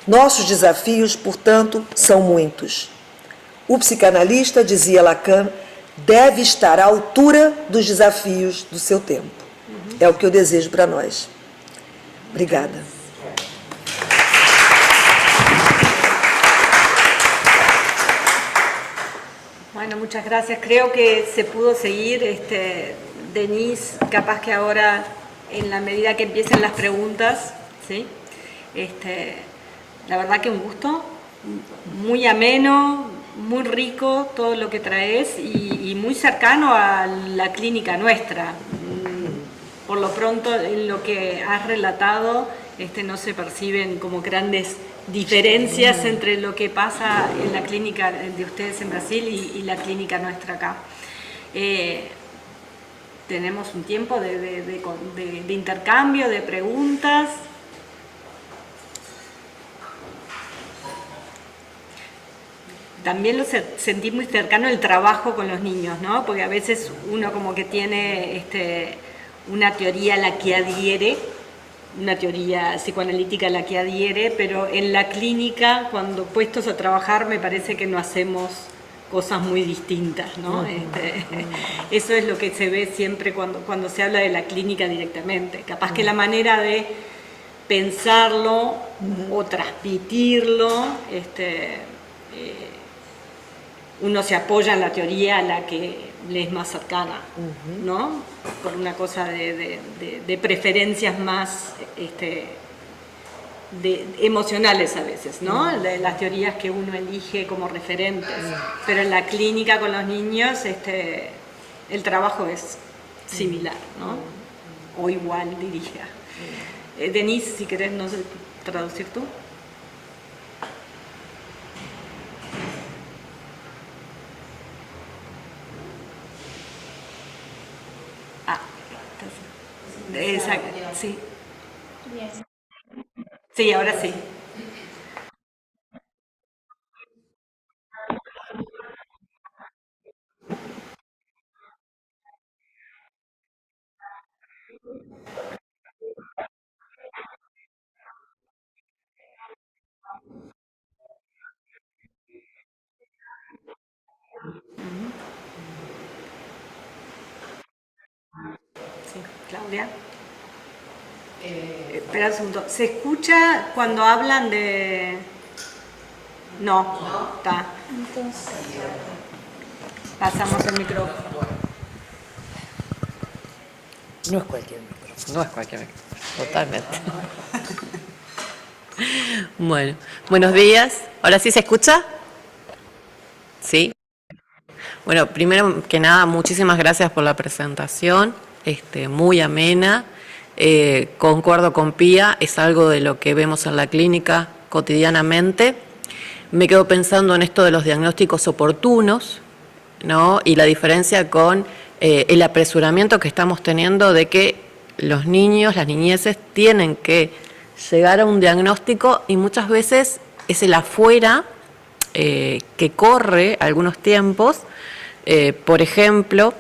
Nossos desafios, portanto, são muitos. O psicanalista, dizia Lacan, deve estar à altura dos desafios do seu tempo. É o que eu desejo para nós. Obrigada. Bueno, muchas gracias. Creo que se pudo seguir. Denise, capaz que ahora, en la medida que empiecen las preguntas, ¿sí? La verdad que un gusto, muy ameno, muy rico todo lo que traes y muy cercano a la clínica nuestra. Por lo pronto, en lo que has relatado, no se perciben como grandes diferencias entre lo que pasa en la clínica de ustedes en Brasil y la clínica nuestra acá. Tenemos un tiempo de intercambio, de preguntas. También sentí muy cercano el trabajo con los niños, ¿no? Porque a veces uno como que tiene una teoría a la que adhiere, una teoría psicoanalítica a la que adhiere, pero en la clínica, cuando puestos a trabajar, me parece que no hacemos cosas muy distintas, ¿no? Eso es lo que se ve siempre cuando se habla de la clínica directamente. Capaz que la manera de pensarlo o transmitirlo, uno se apoya en la teoría a la que le es más cercana, ¿no? Por una cosa de preferencias más emocionales a veces, ¿no? Las teorías que uno elige como referentes. Pero en la clínica con los niños el trabajo es similar, ¿no? O igual, diría. Denise, si querés, no sé, traducir tú. Exacto, sí. Sí, ahora sí. Sí, Claudia. Espera un segundo. ¿Se escucha cuando hablan de...? No, está. Pasamos el micrófono. No es cualquier micrófono. No es cualquier micrófono, totalmente. Bueno, buenos días. ¿Ahora sí se escucha? ¿Sí? Bueno, primero que nada, muchísimas gracias por la presentación, muy amena. Concuerdo con Pía, es algo de lo que vemos en la clínica cotidianamente. Me quedo pensando en esto de los diagnósticos oportunos, ¿no? Y la diferencia con el apresuramiento que estamos teniendo de que los niños, las niñeces, tienen que llegar a un diagnóstico y muchas veces es el afuera que corre algunos tiempos. Por ejemplo,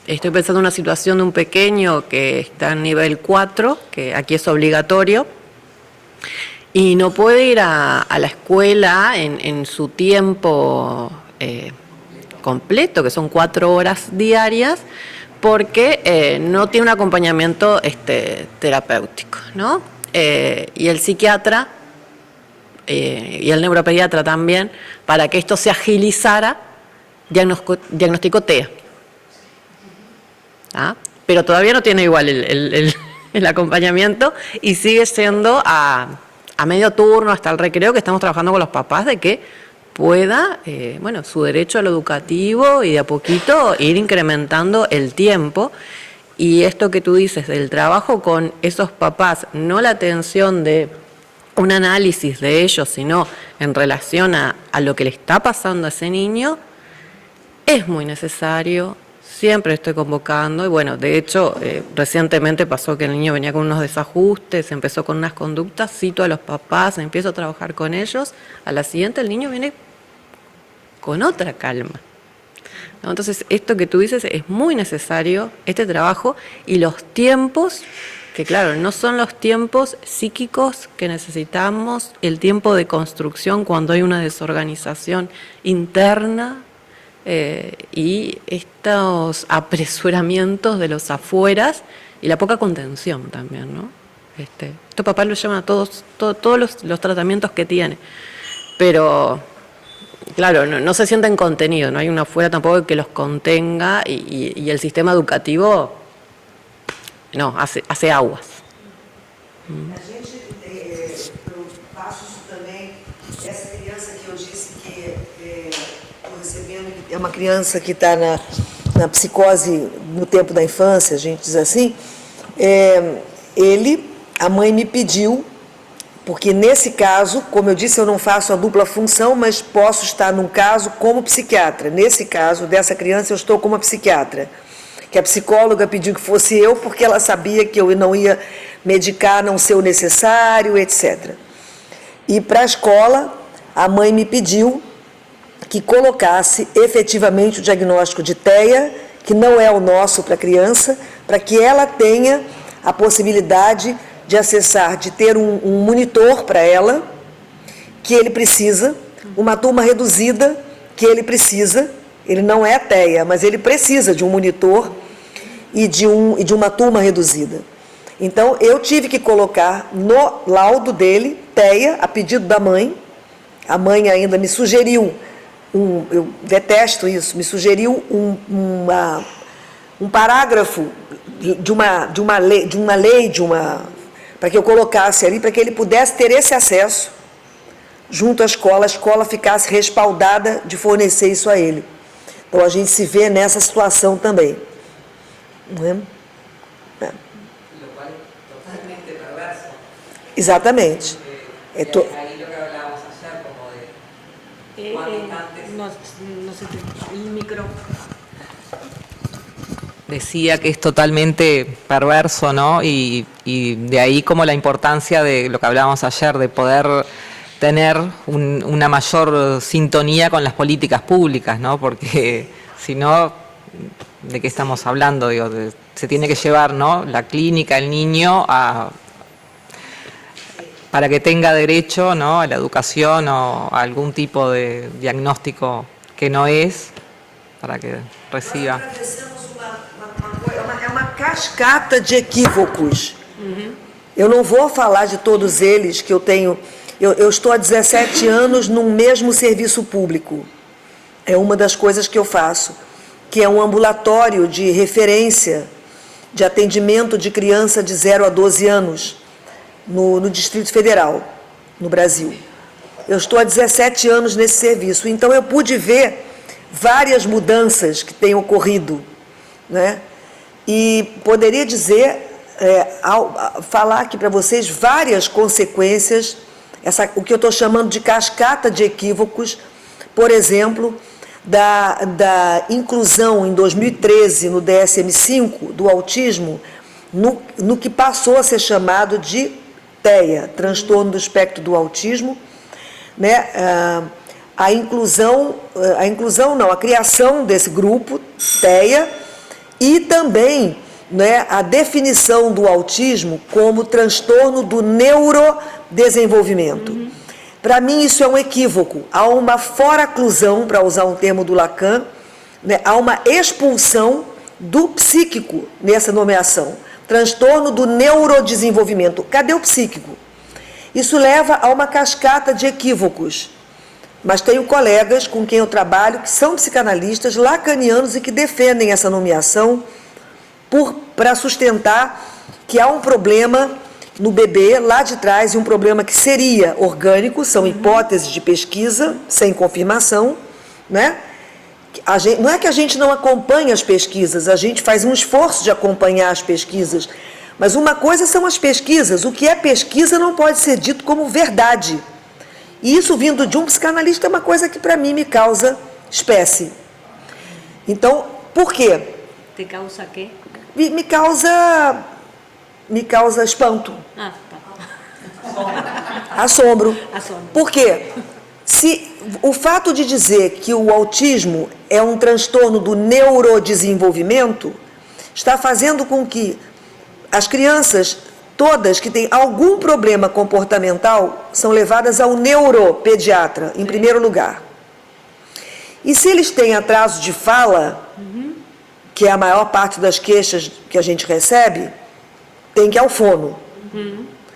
estoy pensando en una situación de un pequeño que está en nivel 4, que aquí es obligatorio, y no puede ir a la escuela en su tiempo completo, que son 4 horas diarias, porque no tiene un acompañamiento terapéutico, ¿no? Y el psiquiatra y el neuropediatra también, para que esto se agilizara, diagnosticó TEA. ¿Ah? Pero todavía no tiene igual el acompañamiento y sigue siendo a medio turno, hasta el recreo, que estamos trabajando con los papás de que pueda, su derecho a lo educativo y de a poquito ir incrementando el tiempo. Y esto que tú dices del trabajo con esos papás, no la atención de un análisis de ellos, sino en relación a lo que le está pasando a ese niño, es muy necesario. Siempre estoy convocando y bueno, de hecho, recientemente pasó que el niño venía con unos desajustes, empezó con unas conductas, cito a los papás, empiezo a trabajar con ellos, a la siguiente el niño viene con otra calma, ¿no? Entonces, esto que tú dices es muy necesario, este trabajo y los tiempos, que claro, no son los tiempos psíquicos que necesitamos, el tiempo de construcción cuando hay una desorganización interna, y estos apresuramientos de los afueras y la poca contención también, ¿no? Estos papás lo llaman a todos los tratamientos que tiene, pero claro, no se sienten contenidos, no hay una afuera tampoco que los contenga y el sistema educativo no, hace aguas. A gente, eu passo isso também, essa criança que eu disse que estou recebendo, é uma criança que está na psicose no tempo da infância, a gente diz assim, a mãe me pediu, porque nesse caso, como eu disse, eu não faço a dupla função, mas posso estar num caso como psiquiatra. Nesse caso, dessa criança, eu estou como psiquiatra. Que a psicóloga pediu que fosse eu, porque ela sabia que eu não ia medicar, não ser o necessário, etc. E para a escola, a mãe me pediu que colocasse efetivamente o diagnóstico de TEA, que não é o nosso para a criança, para que ela tenha a possibilidade de acessar, de ter um monitor para ela, que ele precisa, uma turma reduzida que ele precisa, ele não é TEA, mas ele precisa de um monitor e de uma turma reduzida. Então, eu tive que colocar no laudo dele, TEA, a pedido da mãe, a mãe ainda me sugeriu, eu detesto isso, me sugeriu um parágrafo de uma lei, para que eu colocasse ali, para que ele pudesse ter esse acesso junto à escola, a escola ficasse respaldada de fornecer isso a ele. Então, a gente se vê nessa situação também. Não é? Lo cual es totalmente perverso. Exatamente. Ahí lo que hablábamos ayer, como de cuánto antes. No sé, el micrófono. Decía que es totalmente perverso, ¿no? Y de ahí como la importancia de lo que hablábamos ayer, de poder tener una mayor sintonía con las políticas públicas, ¿no? Porque si no, ¿de qué estamos hablando? Digo, se tiene que llevar, ¿no?, la clínica, el niño, para que tenga derecho, ¿no?, a la educación o a algún tipo de diagnóstico que no es, para que reciba. É uma cascata de equívocos. Eu não vou falar de todos eles que eu tenho. Eu estou há 17 anos num mesmo serviço público. É uma das coisas que eu faço, que é um ambulatório de referência de atendimento de criança de 0 a 12 anos no Distrito Federal, no Brasil. Eu estou há 17 anos nesse serviço, então eu pude ver várias mudanças que têm ocorrido, né? E poderia dizer, falar aqui para vocês várias consequências, o que eu estou chamando de cascata de equívocos, por exemplo, da inclusão em 2013 no DSM-5 do autismo, no que passou a ser chamado de TEA, transtorno do espectro do autismo, né? A criação desse grupo, TEA, e também, né, a definição do autismo como transtorno do neurodesenvolvimento. Para mim, isso é um equívoco. Há uma foraclusão, para usar um termo do Lacan, né, há uma expulsão do psíquico nessa nomeação. Transtorno do neurodesenvolvimento. Cadê o psíquico? Isso leva a uma cascata de equívocos. Mas tenho colegas com quem eu trabalho que são psicanalistas lacanianos e que defendem essa nomeação para sustentar que há um problema no bebê lá de trás, e um problema que seria orgânico, são hipóteses de pesquisa, sem confirmação, né? Não é que a gente não acompanha as pesquisas, a gente faz um esforço de acompanhar as pesquisas, mas uma coisa são as pesquisas, o que é pesquisa não pode ser dito como verdade. E isso vindo de um psicanalista é uma coisa que para mim me causa espécie. Então, por quê? ¿Te causa qué? Me causa espanto. Ah, tá. Assombro. Assombro. Por quê? Se o fato de dizer que o autismo é um transtorno do neurodesenvolvimento está fazendo com que as crianças todas que têm algum problema comportamental são levadas ao neuropediatra, em primeiro lugar. E se eles têm atraso de fala, que é a maior parte das queixas que a gente recebe, tem que ir ao fono.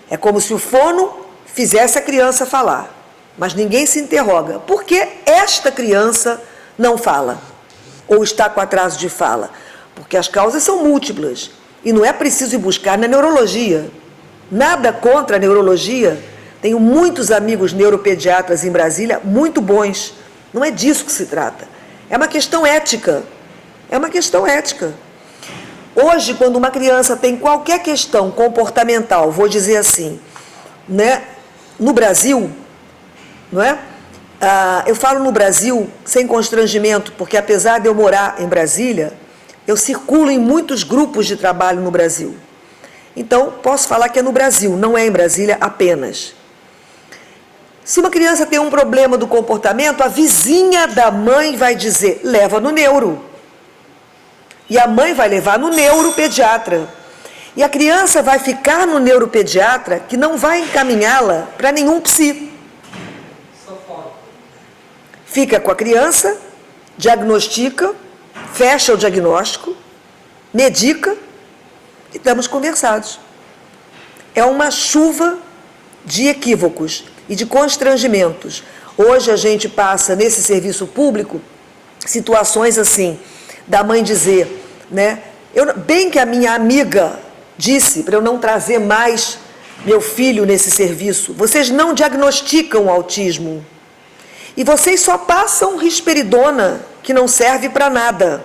É como se o fono fizesse a criança falar. Mas ninguém se interroga. Por que esta criança não fala? Ou está com atraso de fala? Porque as causas são múltiplas. E não é preciso ir buscar na neurologia. Nada contra a neurologia. Tenho muitos amigos neuropediatras em Brasília, muito bons. Não é disso que se trata. É uma questão ética. É uma questão ética. Hoje, quando uma criança tem qualquer questão comportamental, vou dizer assim, né, no Brasil, não é? Eu falo no Brasil sem constrangimento, porque apesar de eu morar em Brasília, eu circulo em muitos grupos de trabalho no Brasil. Então, posso falar que é no Brasil, não é em Brasília apenas. Se uma criança tem um problema do comportamento, a vizinha da mãe vai dizer, leva no neuro. E a mãe vai levar no neuropediatra. E a criança vai ficar no neuropediatra, que não vai encaminhá-la para nenhum psi. Fica com a criança, diagnostica, fecha o diagnóstico, medica e estamos conversados. É uma chuva de equívocos e de constrangimentos. Hoje a gente passa nesse serviço público situações assim, da mãe dizer, né? Bem que a minha amiga disse para eu não trazer mais meu filho nesse serviço, vocês não diagnosticam o autismo. E vocês só passam risperidona, que não serve para nada.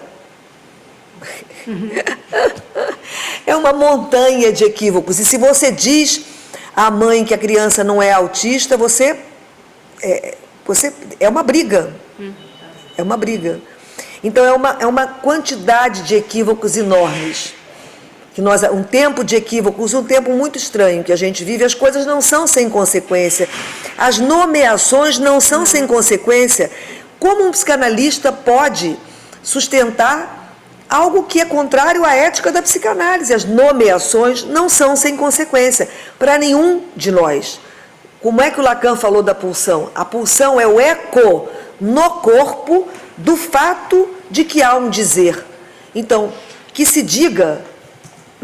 É uma montanha de equívocos. E se você diz à mãe que a criança não é autista, é uma briga. É uma briga. Então, é uma quantidade de equívocos enormes. Um tempo de equívocos, um tempo muito estranho que a gente vive, as coisas não são sem consequência. As nomeações não são sem consequência. Como um psicanalista pode sustentar algo que é contrário à ética da psicanálise? As nomeações não são sem consequência para nenhum de nós. Como é que o Lacan falou da pulsão? A pulsão é o eco no corpo do fato de que há um dizer. Então, que se diga,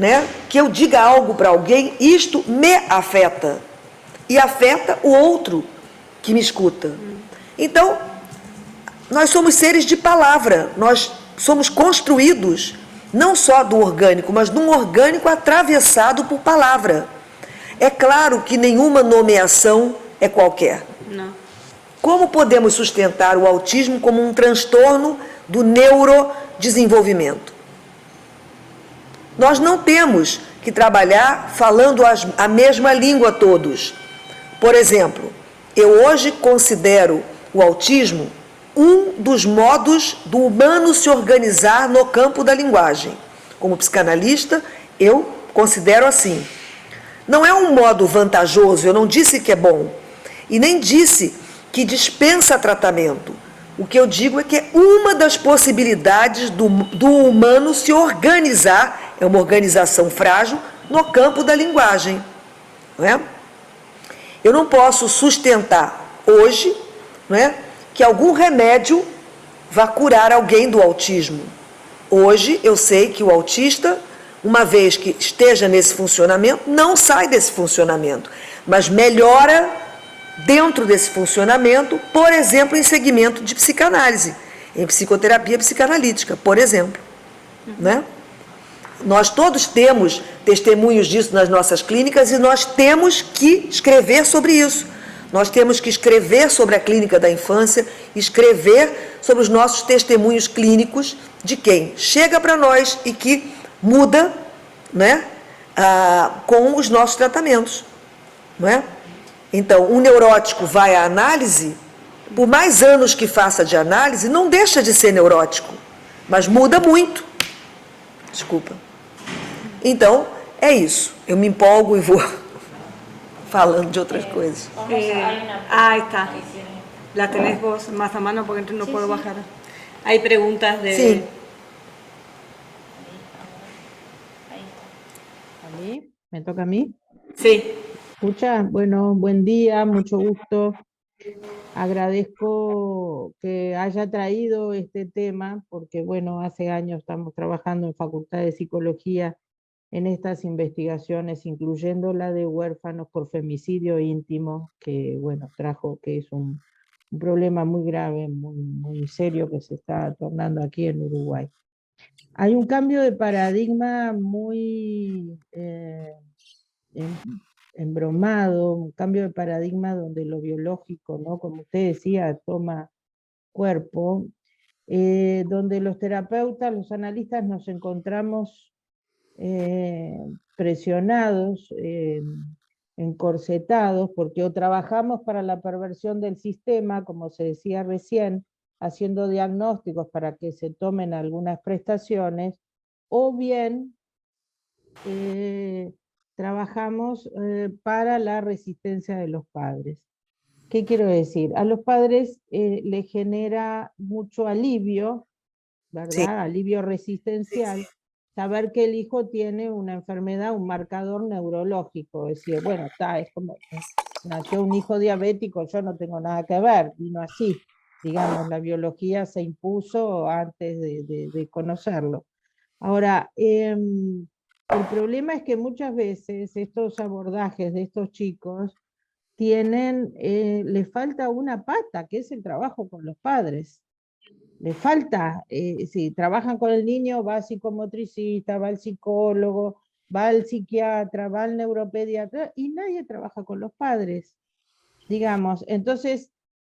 né, que eu diga algo para alguém, isto me afeta. E afeta o outro que me escuta. Então, nós somos seres de palavra, nós somos construídos não só do orgânico, mas de um orgânico atravessado por palavra. É claro que nenhuma nomeação é qualquer. Não. Como podemos sustentar o autismo como um transtorno do neurodesenvolvimento? Nós não temos que trabalhar falando a mesma língua todos. Por exemplo, eu hoje considero o autismo um dos modos do humano se organizar no campo da linguagem. Como psicanalista, eu considero assim. Não é um modo vantajoso, eu não disse que é bom, e nem disse que dispensa tratamento. O que eu digo é que é uma das possibilidades do humano se organizar, é uma organização frágil, no campo da linguagem. Não é? Eu não posso sustentar hoje, não é, que algum remédio vá curar alguém do autismo. Hoje eu sei que o autista, uma vez que esteja nesse funcionamento, não sai desse funcionamento, mas melhora dentro desse funcionamento, por exemplo, em segmento de psicanálise, em psicoterapia psicanalítica, por exemplo. Né? Nós todos temos testemunhos disso nas nossas clínicas e nós temos que escrever sobre isso. Nós temos que escrever sobre a clínica da infância, escrever sobre os nossos testemunhos clínicos de quem chega para nós e que muda, né, com os nossos tratamentos. Não é? Então, um neurótico vai à análise, por mais anos que faça de análise, não deixa de ser neurótico, mas muda muito. Desculpa. Então, é isso. Eu me empolgo e vou falando de outras coisas. Ahí está. La tenés vos más a mano porque no puedo bajar. Hay preguntas de... Sí. ¿A mí? ¿Me toca a mí? Sí. Escucha, bueno, buen día, mucho gusto. Agradezco que haya traído este tema porque, bueno, hace años estamos trabajando en Facultad de Psicología en estas investigaciones, incluyendo la de huérfanos por femicidio íntimo, que, bueno, que es un problema muy grave, muy serio que se está tornando aquí en Uruguay. Hay un cambio de paradigma muy embromado, un cambio de paradigma donde lo biológico, ¿no?, como usted decía, toma cuerpo, donde los terapeutas, los analistas nos encontramos presionados, encorsetados, porque o trabajamos para la perversión del sistema, como se decía recién, haciendo diagnósticos para que se tomen algunas prestaciones, o bien trabajamos para la resistencia de los padres. ¿Qué quiero decir? A los padres les genera mucho alivio, ¿verdad? Sí. Alivio resistencial, saber que el hijo tiene una enfermedad, un marcador neurológico, es decir, bueno, es como, nació un hijo diabético, yo no tengo nada que ver, vino así, digamos, la biología se impuso antes de conocerlo. Ahora, el problema es que muchas veces estos abordajes de estos chicos les falta una pata, que es el trabajo con los padres. Les falta, si trabajan con el niño, va al psicomotricista, va al psicólogo, va al psiquiatra, va al neuropediatra, y nadie trabaja con los padres, digamos. Entonces,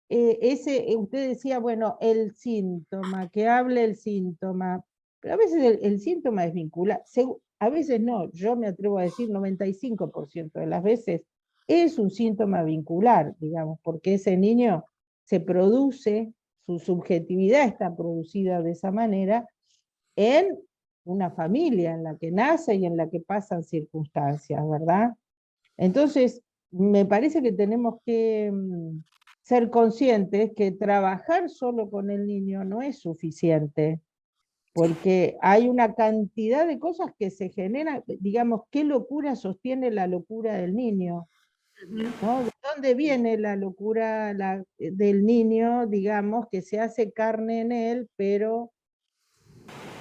usted decía, bueno, el síntoma, que hable el síntoma, pero a veces el síntoma es vinculado, a veces no, yo me atrevo a decir 95% de las veces es un síntoma vincular, digamos, porque ese niño se produce, su subjetividad está producida de esa manera en una familia en la que nace y en la que pasan circunstancias, ¿verdad? Entonces, me parece que tenemos que ser conscientes que trabajar solo con el niño no es suficiente, porque hay una cantidad de cosas que se generan, digamos, ¿qué locura sostiene la locura del niño? ¿No? ¿De dónde viene la locura del niño, digamos, que se hace carne en él, pero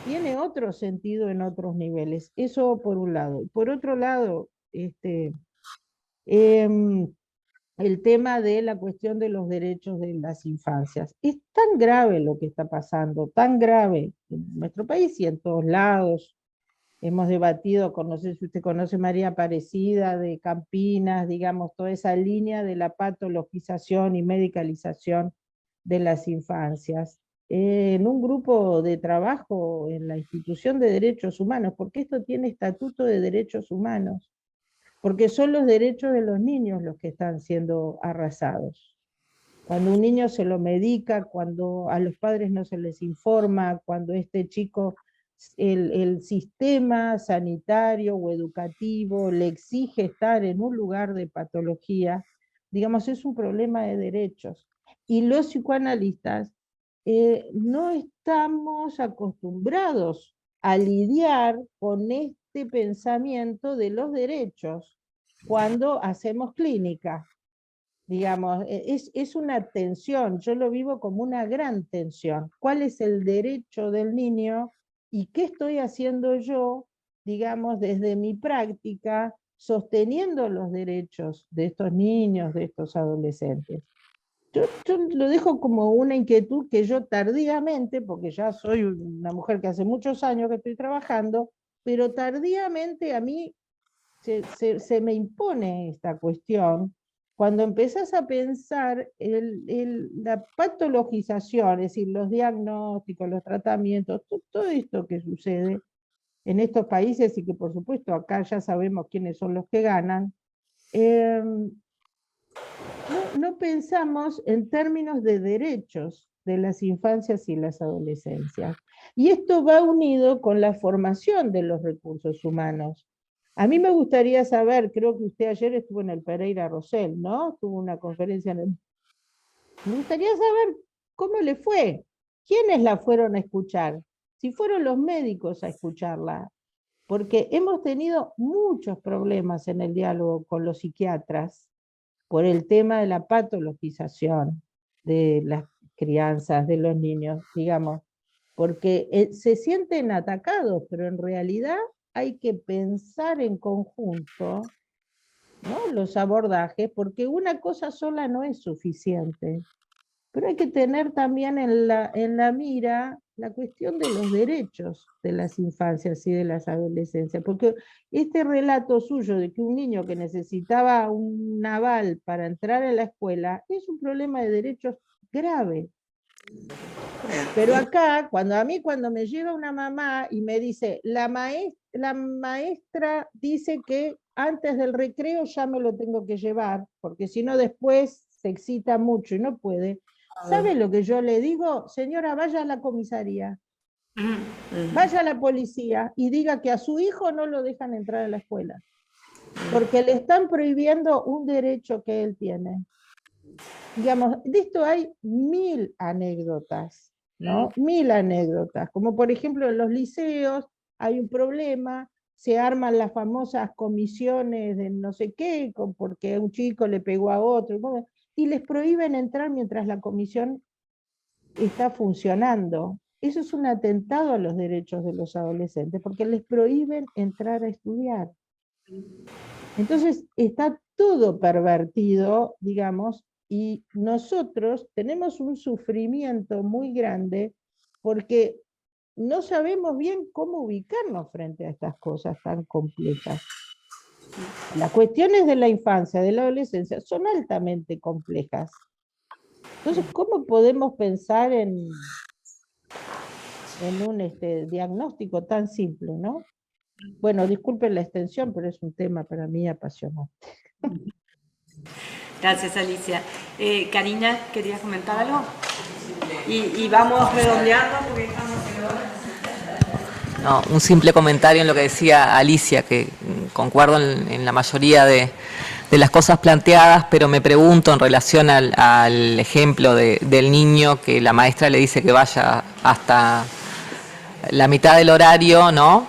tiene otro sentido en otros niveles. Eso por un lado. Por otro lado, el tema de la cuestión de los derechos de las infancias. Es tan grave lo que está pasando, tan grave en nuestro país y en todos lados. Hemos debatido, no sé si usted conoce María Aparecida, de Campinas, digamos, toda esa línea de la patologización y medicalización de las infancias. En un grupo de trabajo en la Institución de Derechos Humanos, porque esto tiene estatuto de derechos humanos, porque son los derechos de los niños los que están siendo arrasados. Cuando un niño se lo medica, cuando a los padres no se les informa, cuando este chico, el sistema sanitario o educativo le exige estar en un lugar de patología, digamos, es un problema de derechos. Y los psicoanalistas no estamos acostumbrados a lidiar con este pensamiento de los derechos cuando hacemos clínica. Digamos, es una tensión, yo lo vivo como una gran tensión. ¿Cuál es el derecho del niño y qué estoy haciendo yo, digamos, desde mi práctica, sosteniendo los derechos de estos niños, de estos adolescentes? Yo lo dejo como una inquietud que yo tardíamente, porque ya soy una mujer que hace muchos años que estoy trabajando, pero tardíamente a mí se me impone esta cuestión. Cuando empezás a pensar la patologización, es decir, los diagnósticos, los tratamientos, todo esto que sucede en estos países y que por supuesto acá ya sabemos quiénes son los que ganan, no pensamos en términos de derechos de las infancias y las adolescencias. Y esto va unido con la formación de los recursos humanos. A mí me gustaría saber, creo que usted ayer estuvo en el Pereira Rosell, ¿no? Tuvo una conferencia. Me gustaría saber cómo le fue, quiénes la fueron a escuchar, si fueron los médicos a escucharla, porque hemos tenido muchos problemas en el diálogo con los psiquiatras por el tema de la patologización de las crianzas, de los niños, digamos, porque se sienten atacados, pero en realidad hay que pensar en conjunto, ¿no?, los abordajes, porque una cosa sola no es suficiente. Pero hay que tener también en la mira la cuestión de los derechos de las infancias y de las adolescencias, porque este relato suyo de que un niño que necesitaba un aval para entrar a la escuela es un problema de derechos grave. Pero acá, cuando me llega una mamá y me dice, la maestra dice que antes del recreo ya me lo tengo que llevar, porque si no después se excita mucho y no puede, ¿sabe lo que yo le digo? Señora, vaya a la comisaría, vaya a la policía y diga que a su hijo no lo dejan entrar a la escuela, porque le están prohibiendo un derecho que él tiene. Digamos, de esto hay 1000 anécdotas, ¿no? 1000 anécdotas, como por ejemplo en los liceos hay un problema, se arman las famosas comisiones de no sé qué, porque un chico le pegó a otro, y les prohíben entrar mientras la comisión está funcionando. Eso es un atentado a los derechos de los adolescentes, porque les prohíben entrar a estudiar. Entonces está todo pervertido, digamos, y nosotros tenemos un sufrimiento muy grande porque no sabemos bien cómo ubicarnos frente a estas cosas tan complejas. Las cuestiones de la infancia, de la adolescencia, son altamente complejas. Entonces, ¿cómo podemos pensar en un diagnóstico tan simple, ¿no? Bueno, disculpen la extensión, pero es un tema para mí apasionante. Gracias, Alicia. Karina, ¿querías comentar algo? Y vamos redondeando porque estamos en hora. No, un simple comentario en lo que decía Alicia, que concuerdo en la mayoría de las cosas planteadas, pero me pregunto en relación al ejemplo del niño que la maestra le dice que vaya hasta la mitad del horario, ¿no?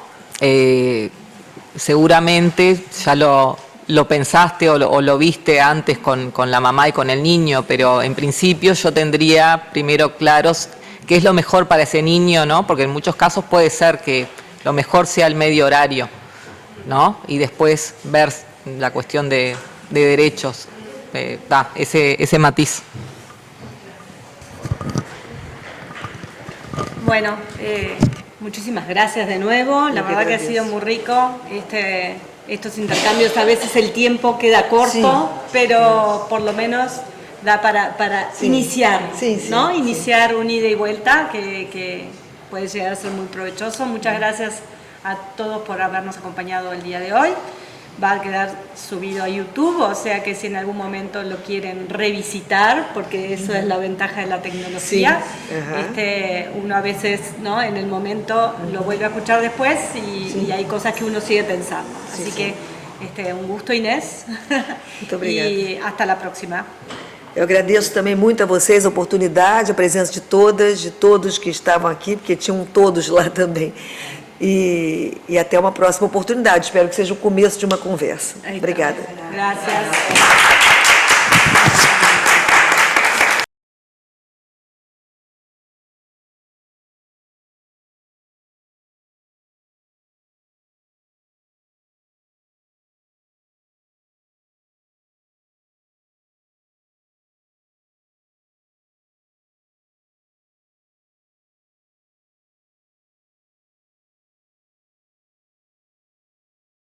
Seguramente ya lo pensaste o lo viste antes con la mamá y con el niño, pero en principio yo tendría primero claros qué es lo mejor para ese niño, ¿no? Porque en muchos casos puede ser que lo mejor sea el medio horario, ¿no? Y después ver la cuestión de derechos, ese matiz. Bueno, muchísimas gracias de nuevo. La Yo que verdad que ha agradezco. sido muy rico. Estos intercambios, a veces el tiempo queda corto, pero por lo menos da para Sí. iniciar, Sí, sí, ¿no? sí. Iniciar un ida y vuelta que puede llegar a ser muy provechoso. Muchas gracias a todos por habernos acompañado el día de hoy. Va a quedar subido a YouTube, o sea que si en algún momento lo quieren revisitar, porque eso es la ventaja de la tecnología, Sí, ajá. uno a veces, ¿no? En el momento lo vuelve a escuchar después y hay cosas que uno sigue pensando. Así que un gusto, Inés. Muito obrigada. Y hasta la próxima. Eu agradeço também muito a vocês a oportunidade, a presença de todas, de todos que estavam aqui, porque tinham todos lá também. E até uma próxima oportunidade. Espero que seja o começo de uma conversa. Obrigada. Gracias.